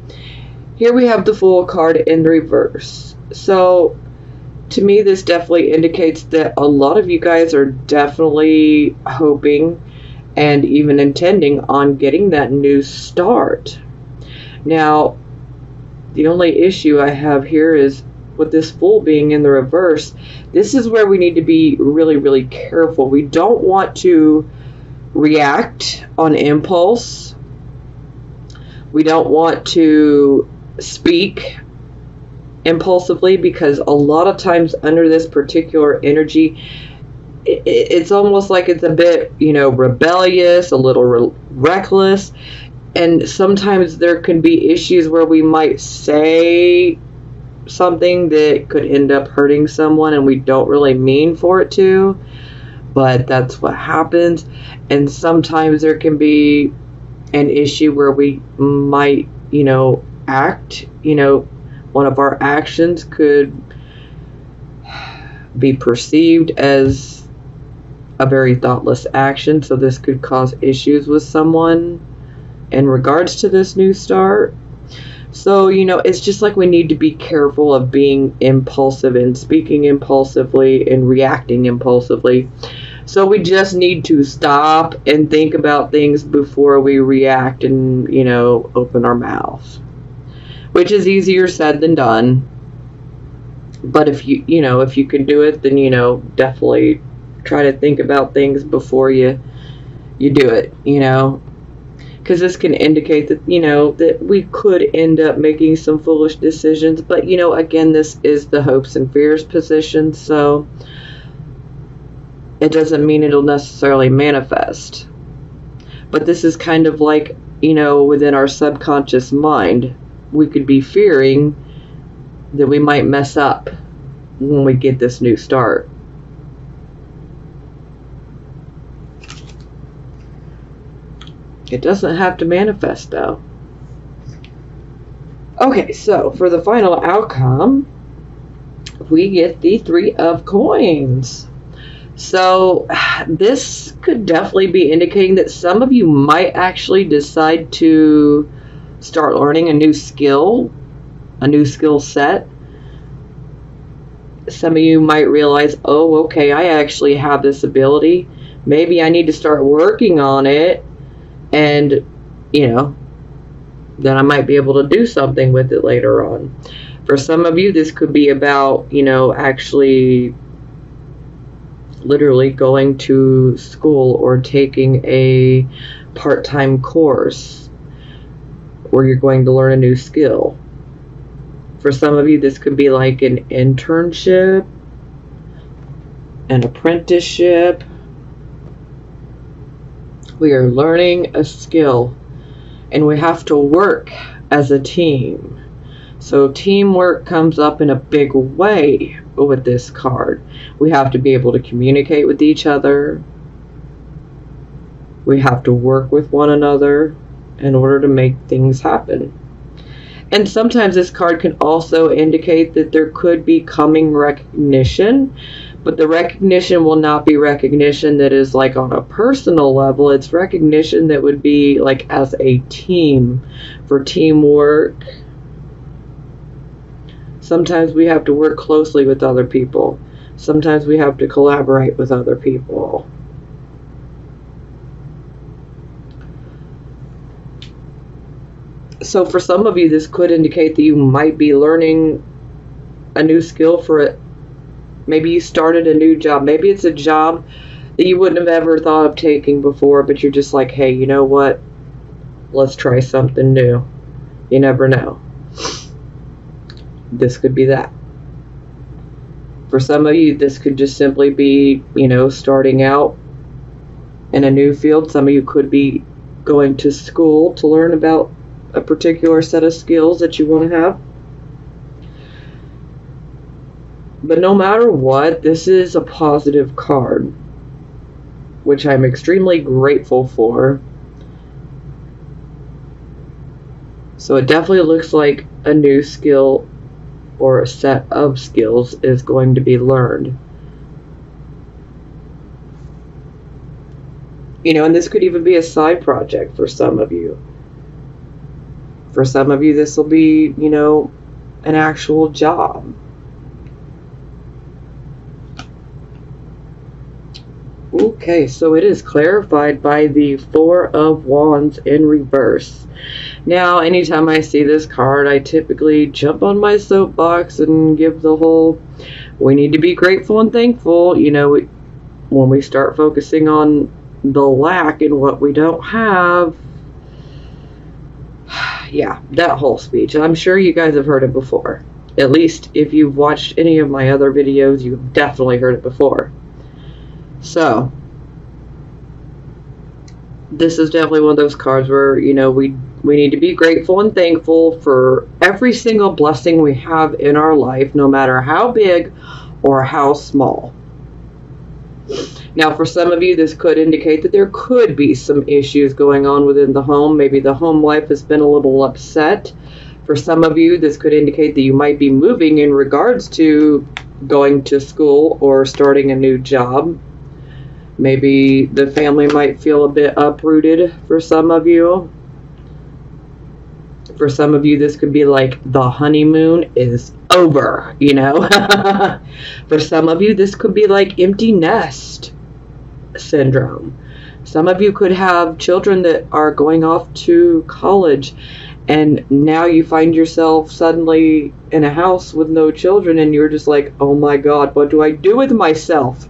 here we have the Fool card in reverse. So to me, this definitely indicates that a lot of you guys are definitely hoping and even intending on getting that new start. Now, the only issue I have here is with this Fool being in the reverse, this is where we need to be really, really careful. We don't want to react on impulse. We don't want to speak impulsively, because a lot of times under this particular energy, it's almost like it's a bit, rebellious, a little reckless, and sometimes there can be issues where we might say something that could end up hurting someone and we don't really mean for it to, but that's what happens. And sometimes there can be an issue where we might, act, one of our actions could be perceived as a very thoughtless action, so this could cause issues with someone in regards to this new start. So, it's just like we need to be careful of being impulsive and speaking impulsively and reacting impulsively. So we just need to stop and think about things before we react and, open our mouths, which is easier said than done. But if you can do it, then, definitely try to think about things before you do it, because this can indicate that, that we could end up making some foolish decisions. But, again, this is the hopes and fears position, so it doesn't mean it'll necessarily manifest. But this is kind of like, within our subconscious mind, we could be fearing that we might mess up when we get this new start. It doesn't have to manifest, though. Okay, so for the final outcome, we get the 3 of Coins. So this could definitely be indicating that some of you might actually decide to start learning a new skill set. Some of you might realize, oh, okay, I actually have this ability. Maybe I need to start working on it, and, then I might be able to do something with it later on. For some of you, this could be about, actually literally going to school or taking a part-time course where you're going to learn a new skill. For some of you, this could be like an internship, an apprenticeship. We are learning a skill, and we have to work as a team. So teamwork comes up in a big way with this card. We have to be able to communicate with each other. We have to work with one another in order to make things happen. And sometimes this card can also indicate that there could be coming recognition, but the recognition will not be recognition that is like on a personal level. It's recognition that would be like as a team, for teamwork. Sometimes we have to work closely with other people. Sometimes we have to collaborate with other people. So for some of you, this could indicate that you might be learning a new skill for it. Maybe you started a new job. Maybe it's a job that you wouldn't have ever thought of taking before, but you're just like, hey, you know what? Let's try something new. You never know. This could be that. For some of you, this could just simply be, starting out in a new field. Some of you could be going to school to learn about a particular set of skills that you want to have. But no matter what, this is a positive card, which I'm extremely grateful for. So it definitely looks like a new skill or a set of skills is going to be learned. And this could even be a side project for some of you. For some of you, this will be, an actual job. Okay, so it is clarified by the 4 of Wands in reverse. Now, anytime I see this card, I typically jump on my soapbox and give the whole, we need to be grateful and thankful. When we start focusing on the lack and what we don't have, yeah, that whole speech. I'm sure you guys have heard it before. At least if you've watched any of my other videos, you've definitely heard it before. So, this is definitely one of those cards where, we We need to be grateful and thankful for every single blessing we have in our life, no matter how big or how small. Now, for some of you, this could indicate that there could be some issues going on within the home. Maybe the home life has been a little upset. For some of you, this could indicate that you might be moving in regards to going to school or starting a new job. Maybe the family might feel a bit uprooted for some of you. For some of you, this could be like the honeymoon is over, you know. For some of you, this could be like empty nest syndrome. Some of you could have children that are going off to college, and now you find yourself suddenly in a house with no children, and you're just like, oh my God, what do I do with myself?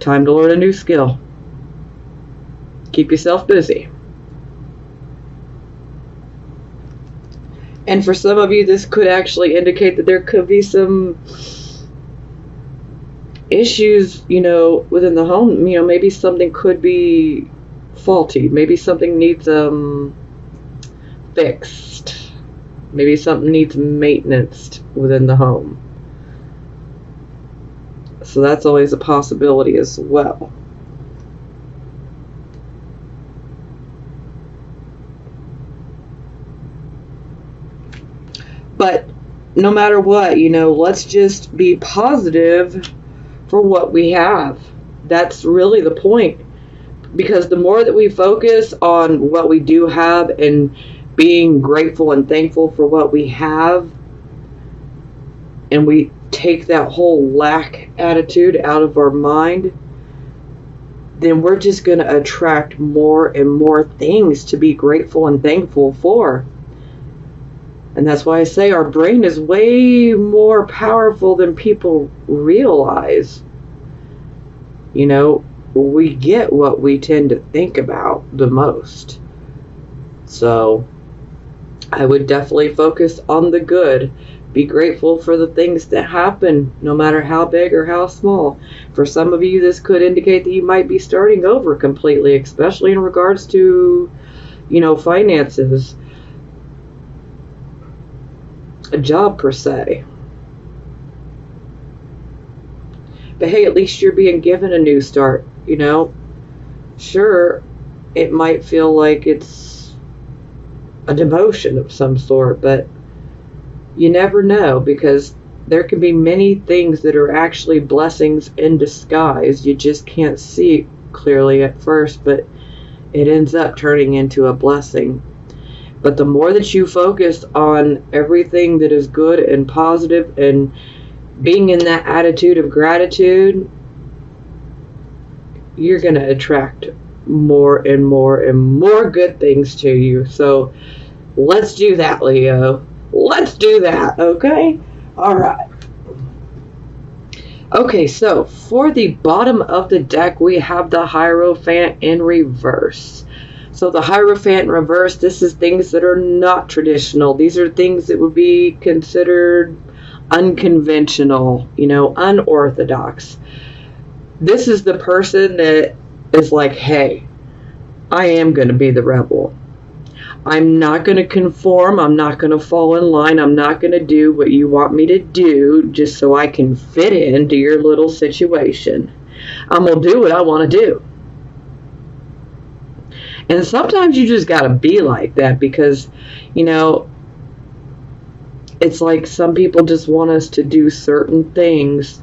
Time to learn a new skill. Keep yourself busy. And for some of you, this could actually indicate that there could be some issues, you know, within the home. You know, maybe something could be faulty. Maybe something needs fixed. Maybe something needs maintenance within the home. So that's always a possibility as well. But no matter what, you know, let's just be positive for what we have. That's really the point. Because the more that we focus on what we do have and being grateful and thankful for what we have, and we take that whole lack attitude out of our mind, then we're just going to attract more and more things to be grateful and thankful for. And that's why I say our brain is way more powerful than people realize. You know, we get what we tend to think about the most. So I would definitely focus on the good. Be grateful for the things that happen, no matter how big or how small. For some of you, this could indicate that you might be starting over completely, especially in regards to, you know, finances. A job per se. But hey, at least you're being given a new start, you know. Sure, it might feel like it's a demotion of some sort, but you never know, because there can be many things that are actually blessings in disguise. You just can't see it clearly at first, but it ends up turning into a blessing. But the more that you focus on everything that is good and positive and being in that attitude of gratitude, you're going to attract more and more and more good things to you. So let's do that, Leo. Let's do that, okay? All right. Okay, so for the bottom of the deck, we have the Hierophant in reverse. So the Hierophant in reverse, this is things that are not traditional. These are things that would be considered unconventional, you know, unorthodox. This is the person that is like, hey, I am going to be the rebel. I'm not going to conform. I'm not going to fall in line. I'm not going to do what you want me to do just so I can fit into your little situation. I'm going to do what I want to do. And sometimes you just got to be like that because, you know, it's like some people just want us to do certain things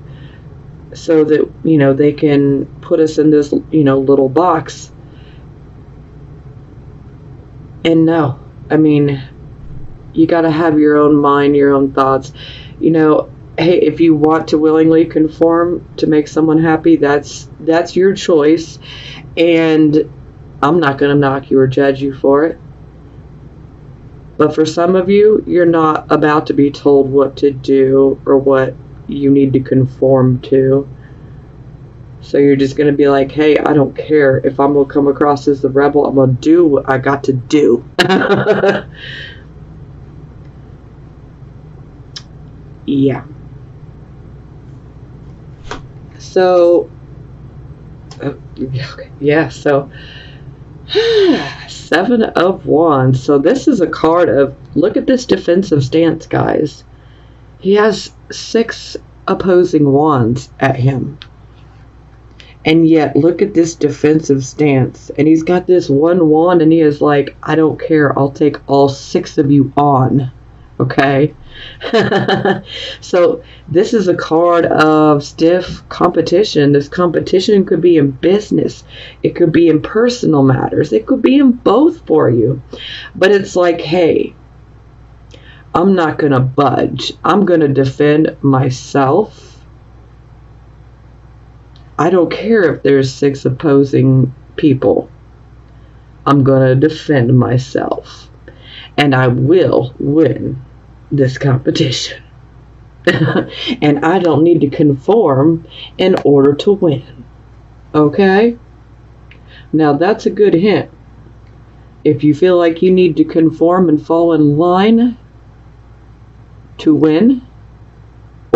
so that, you know, they can put us in this, you know, little box. And no, I mean, you got to have your own mind, your own thoughts. You know, hey, if you want to willingly conform to make someone happy, that's your choice. And I'm not going to knock you or judge you for it. But for some of you, you're not about to be told what to do or what you need to conform to. So you're just going to be like, hey, I don't care. If I'm going to come across as the rebel, I'm going to do what I got to do. Yeah. So, yeah, so Seven of Wands. So this is a card of, look at this defensive stance, guys. He has 6 opposing wands at him. And yet, look at this defensive stance. And he's got this one wand and he is like, I don't care. I'll take all 6 of you on. Okay? So, this is a card of stiff competition. This competition could be in business. It could be in personal matters. It could be in both for you. But it's like, hey, I'm not going to budge. I'm going to defend myself. I don't care if there's 6 opposing people. I'm going to defend myself. And I will win this competition. And I don't need to conform in order to win. Okay? Now that's a good hint. If you feel like you need to conform and fall in line to win,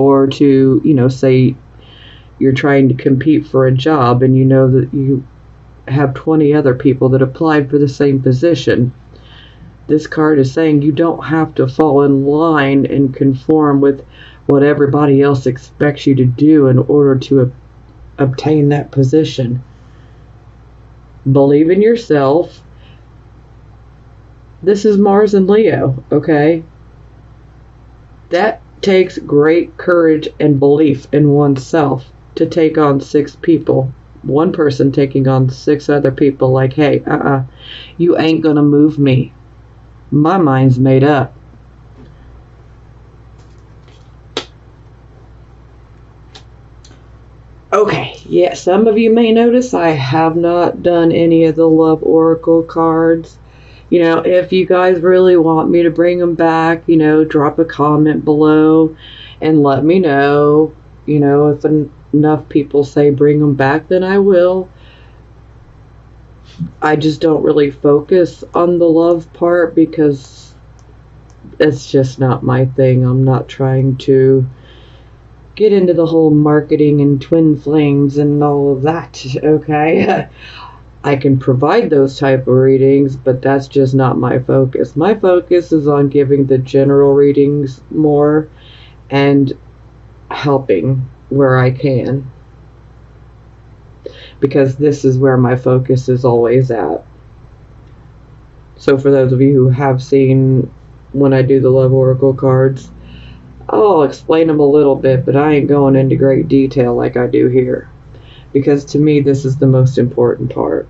or to, say you're trying to compete for a job and you know that you have 20 other people that applied for the same position. This card is saying you don't have to fall in line and conform with what everybody else expects you to do in order to obtain that position. Believe in yourself. This is Mars and Leo, okay? That takes great courage and belief in oneself to take on 6 people. One person taking on 6 other people like, hey, you ain't gonna move me. My mind's made up. Okay, yeah, some of you may notice I have not done any of the Love Oracle cards. If you guys really want me to bring them back, drop a comment below and let me know. If enough people say bring them back, then I will. I just don't really focus on the love part because it's just not my thing. I'm not trying to get into the whole marketing and twin flames and all of that, okay? I can provide those type of readings, but that's just not my focus. My focus is on giving the general readings more and helping where I can, because this is where my focus is always at. So for those of you who have seen when I do the Love Oracle cards, I'll explain them a little bit, but I ain't going into great detail like I do here, because to me this is the most important part.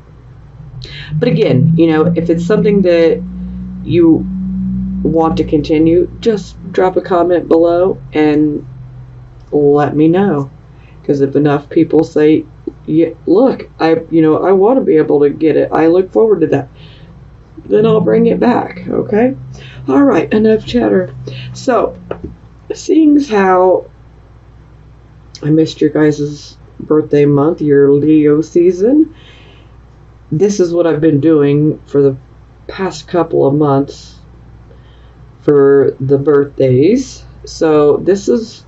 But again, if it's something that you want to continue, just drop a comment below and let me know. Because if enough people say, yeah, look, I want to be able to get it, I look forward to that, then I'll bring it back, okay? All right, enough chatter. So, seeing as how I missed your guys' birthday month, your Leo season, this is what I've been doing for the past couple of months for the birthdays. So this is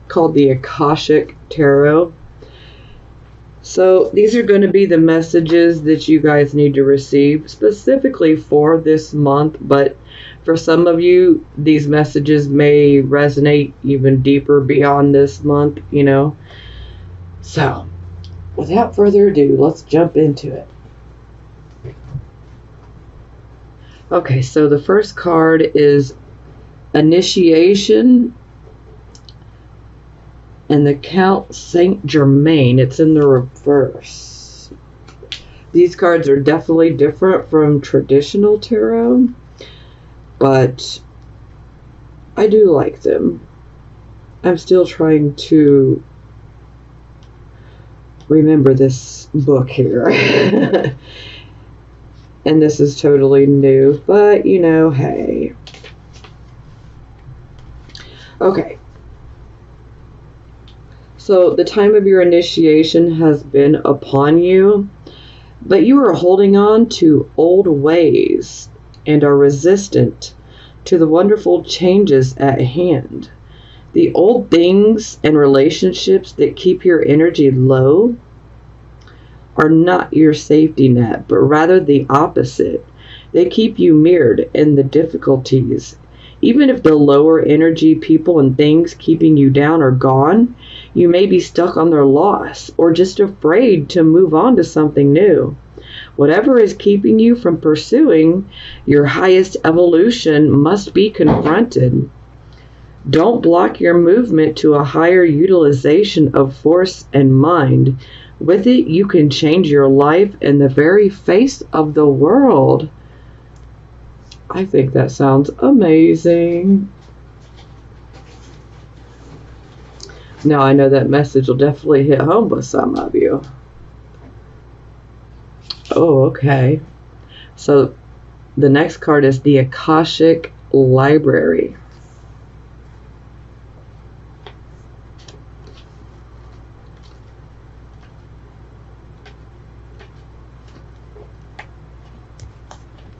called the Akashic Tarot. So these are going to be the messages that you guys need to receive specifically for this month, but for some of you, these messages may resonate even deeper beyond this month, So, without further ado, let's jump into it. Okay, so the first card is Initiation and the Count Saint Germain. It's in the reverse. These cards are definitely different from traditional tarot, but I do like them. I'm still trying to remember this book here. And this is totally new, but hey. Okay. So the time of your initiation has been upon you, but you are holding on to old ways and are resistant to the wonderful changes at hand. The old things and relationships that keep your energy low are not your safety net, but rather the opposite. They keep you mirrored in the difficulties. Even if the lower energy people and things keeping you down are gone, you may be stuck on their loss or just afraid to move on to something new. Whatever is keeping you from pursuing your highest evolution must be confronted. Don't block your movement to a higher utilization of force and mind. With it, you can change your life and the very face of the world. I think that sounds amazing. Now, I know that message will definitely hit home with some of you. Oh, okay. So, the next card is the Akashic Library.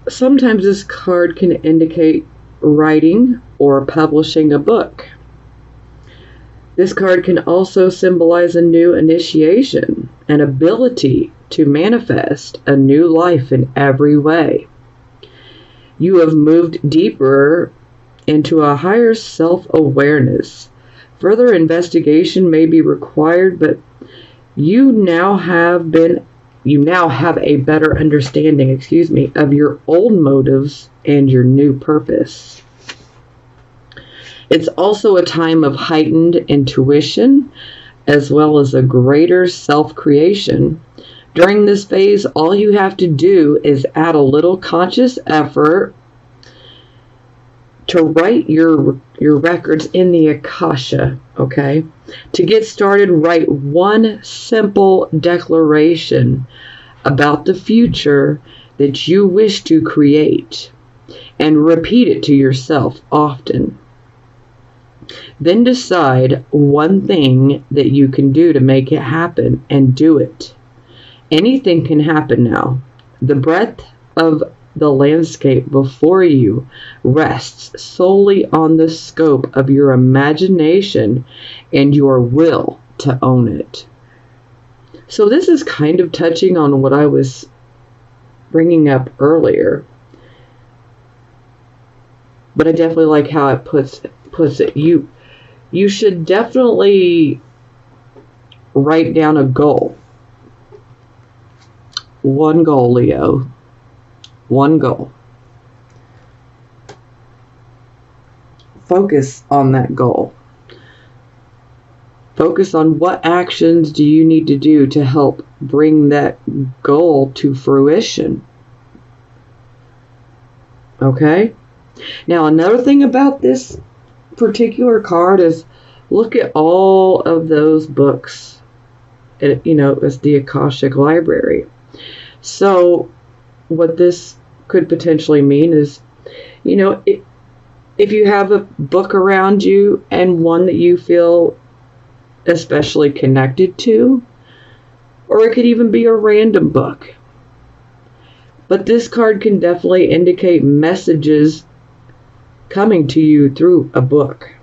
Sometimes this card can indicate writing or publishing a book. This card can also symbolize a new initiation, an ability to manifest a new life in every way. You have moved deeper into a higher self-awareness. Further investigation may be required, but you now have a better understanding, of your old motives and your new purpose. It's also a time of heightened intuition as well as a greater self-creation. During this phase, all you have to do is add a little conscious effort to write your records in the Akasha, okay? To get started, write one simple declaration about the future that you wish to create and repeat it to yourself often. Then decide one thing that you can do to make it happen and do it. Anything can happen now. The breadth of the landscape before you rests solely on the scope of your imagination and your will to own it. So this is kind of touching on what I was bringing up earlier, but I definitely like how it puts it. You should definitely write down a goal. One goal, Leo. One goal. Focus on that goal. Focus on what actions do you need to do to help bring that goal to fruition. Okay? Now, another thing about this particular card is look at all of those books. It's the Akashic Library. So, what this could potentially mean is, if you have a book around you and one that you feel especially connected to, or it could even be a random book. But this card can definitely indicate messages coming to you through a book.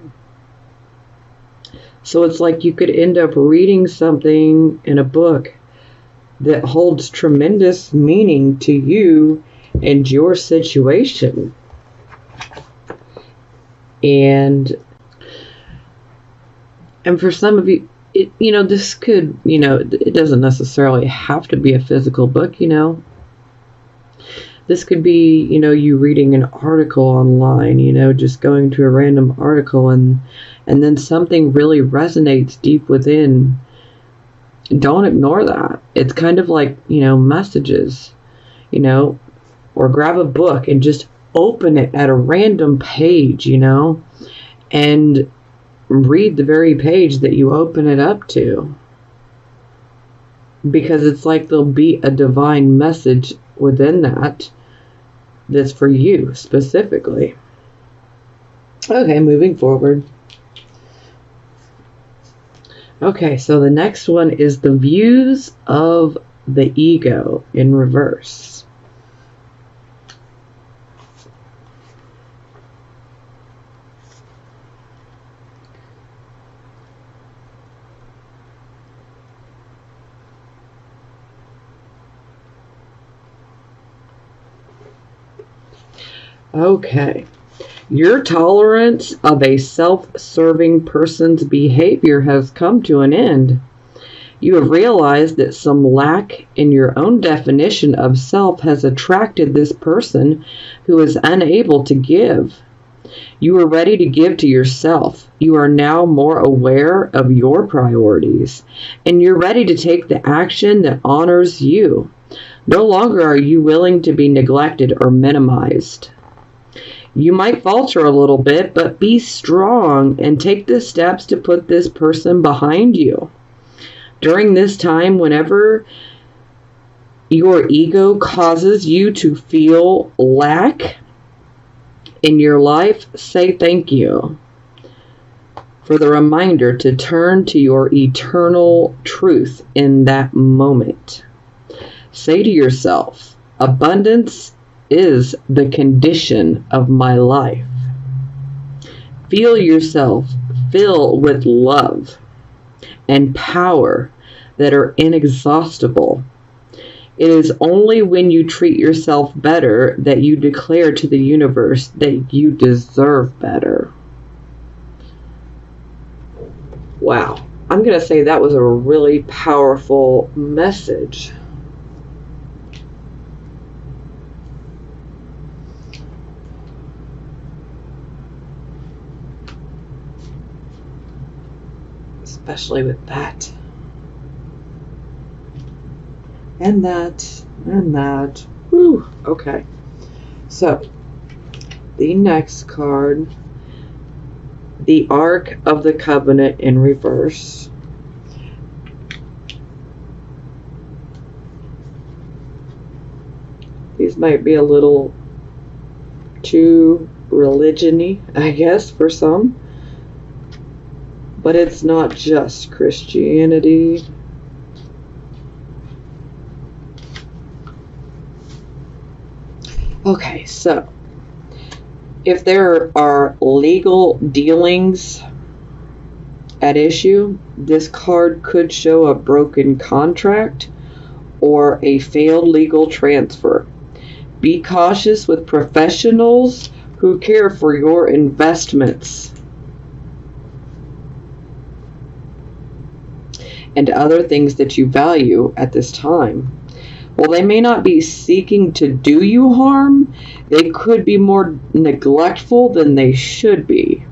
So it's like you could end up reading something in a book that holds tremendous meaning to you and your situation. And for some of you, this could, it doesn't necessarily have to be a physical book, This could be, you reading an article online, just going to a random article and then something really resonates deep within. Don't ignore that. It's kind of like, messages, or grab a book and just open it at a random page, and read the very page that you open it up to. Because it's like there'll be a divine message within that's for you specifically. Okay, moving forward. Okay, so the next one is the views of the ego in reverse. Okay. Your tolerance of a self-serving person's behavior has come to an end. You have realized that some lack in your own definition of self has attracted this person who is unable to give. You are ready to give to yourself. You are now more aware of your priorities, and you're ready to take the action that honors you. No longer are you willing to be neglected or minimized. You might falter a little bit, but be strong and take the steps to put this person behind you. During this time, whenever your ego causes you to feel lack in your life, say thank you for the reminder to turn to your eternal truth in that moment. Say to yourself, abundance is the condition of my life. Feel yourself fill with love and power that are inexhaustible. It is only when you treat yourself better that you declare to the universe that you deserve better. Wow. I'm going to say that was a really powerful message. Especially with that. And that. And that. Whew. Okay. So, the next card. The Ark of the Covenant in reverse. These might be a little too religion-y, I guess, for some. But it's not just Christianity. Okay, so if there are legal dealings at issue, this card could show a broken contract or a failed legal transfer. Be cautious with professionals who care for your investments and other things that you value at this time. While they may not be seeking to do you harm, they could be more neglectful than they should be.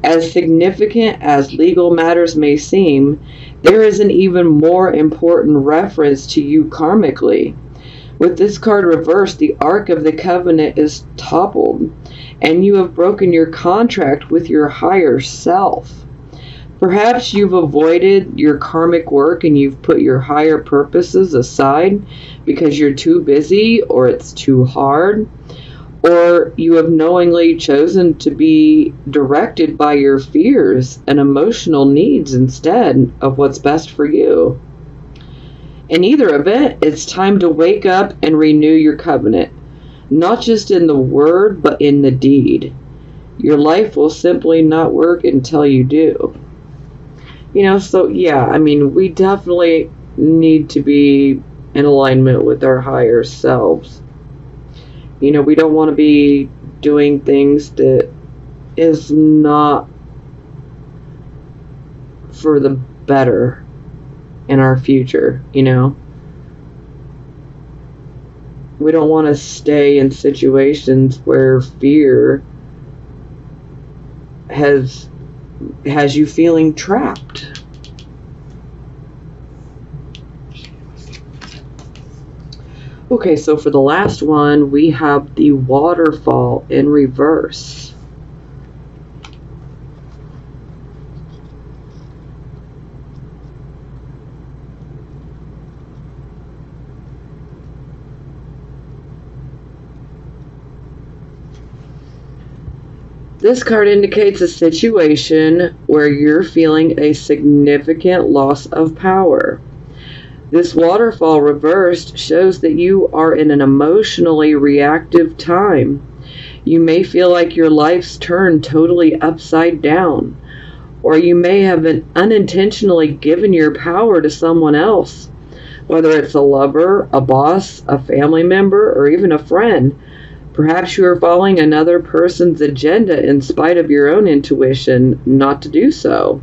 As significant as legal matters may seem, there is an even more important reference to you karmically. With this card reversed, the Ark of the Covenant is toppled, and you have broken your contract with your higher self. Perhaps you've avoided your karmic work and you've put your higher purposes aside because you're too busy or it's too hard, or you have knowingly chosen to be directed by your fears and emotional needs instead of what's best for you. In either event, it's time to wake up and renew your covenant, not just in the word, but in the deed. Your life will simply not work until you do. So yeah, I mean, we definitely need to be in alignment with our higher selves. We don't want to be doing things that is not for the better in our future, We don't want to stay in situations where fear has you feeling trapped. Okay, so for the last one, we have the waterfall in reverse. This card indicates a situation where you're feeling a significant loss of power. This waterfall reversed shows that you are in an emotionally reactive time. You may feel like your life's turned totally upside down, or you may have unintentionally given your power to someone else, whether it's a lover, a boss, a family member, or even a friend. Perhaps you are following another person's agenda in spite of your own intuition not to do so.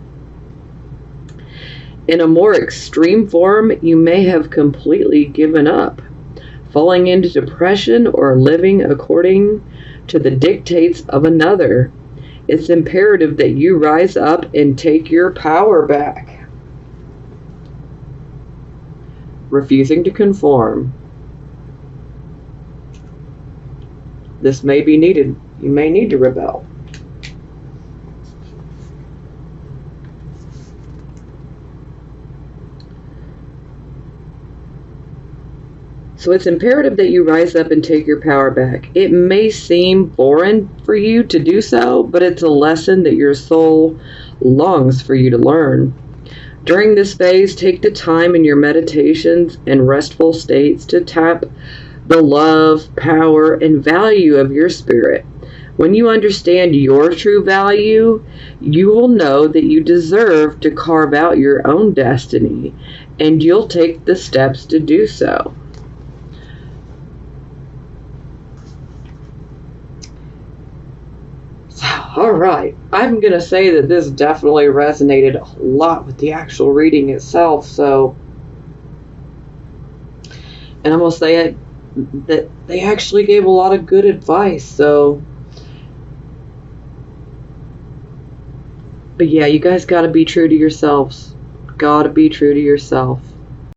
In a more extreme form, you may have completely given up, falling into depression or living according to the dictates of another. It's imperative that you rise up and take your power back. Refusing to conform. This may be needed. You may need to rebel. So it's imperative that you rise up and take your power back. It may seem foreign for you to do so, but it's a lesson that your soul longs for you to learn. During this phase, take the time in your meditations and restful states to tap the love, power, and value of your spirit. When you understand your true value, you will know that you deserve to carve out your own destiny, and you'll take the steps to do so. Alright, I'm going to say that this definitely resonated a lot with the actual reading itself, so, and I'm going to say that they actually gave a lot of good advice, so, but yeah, you guys got to be true to yourselves. Got to be true to yourself.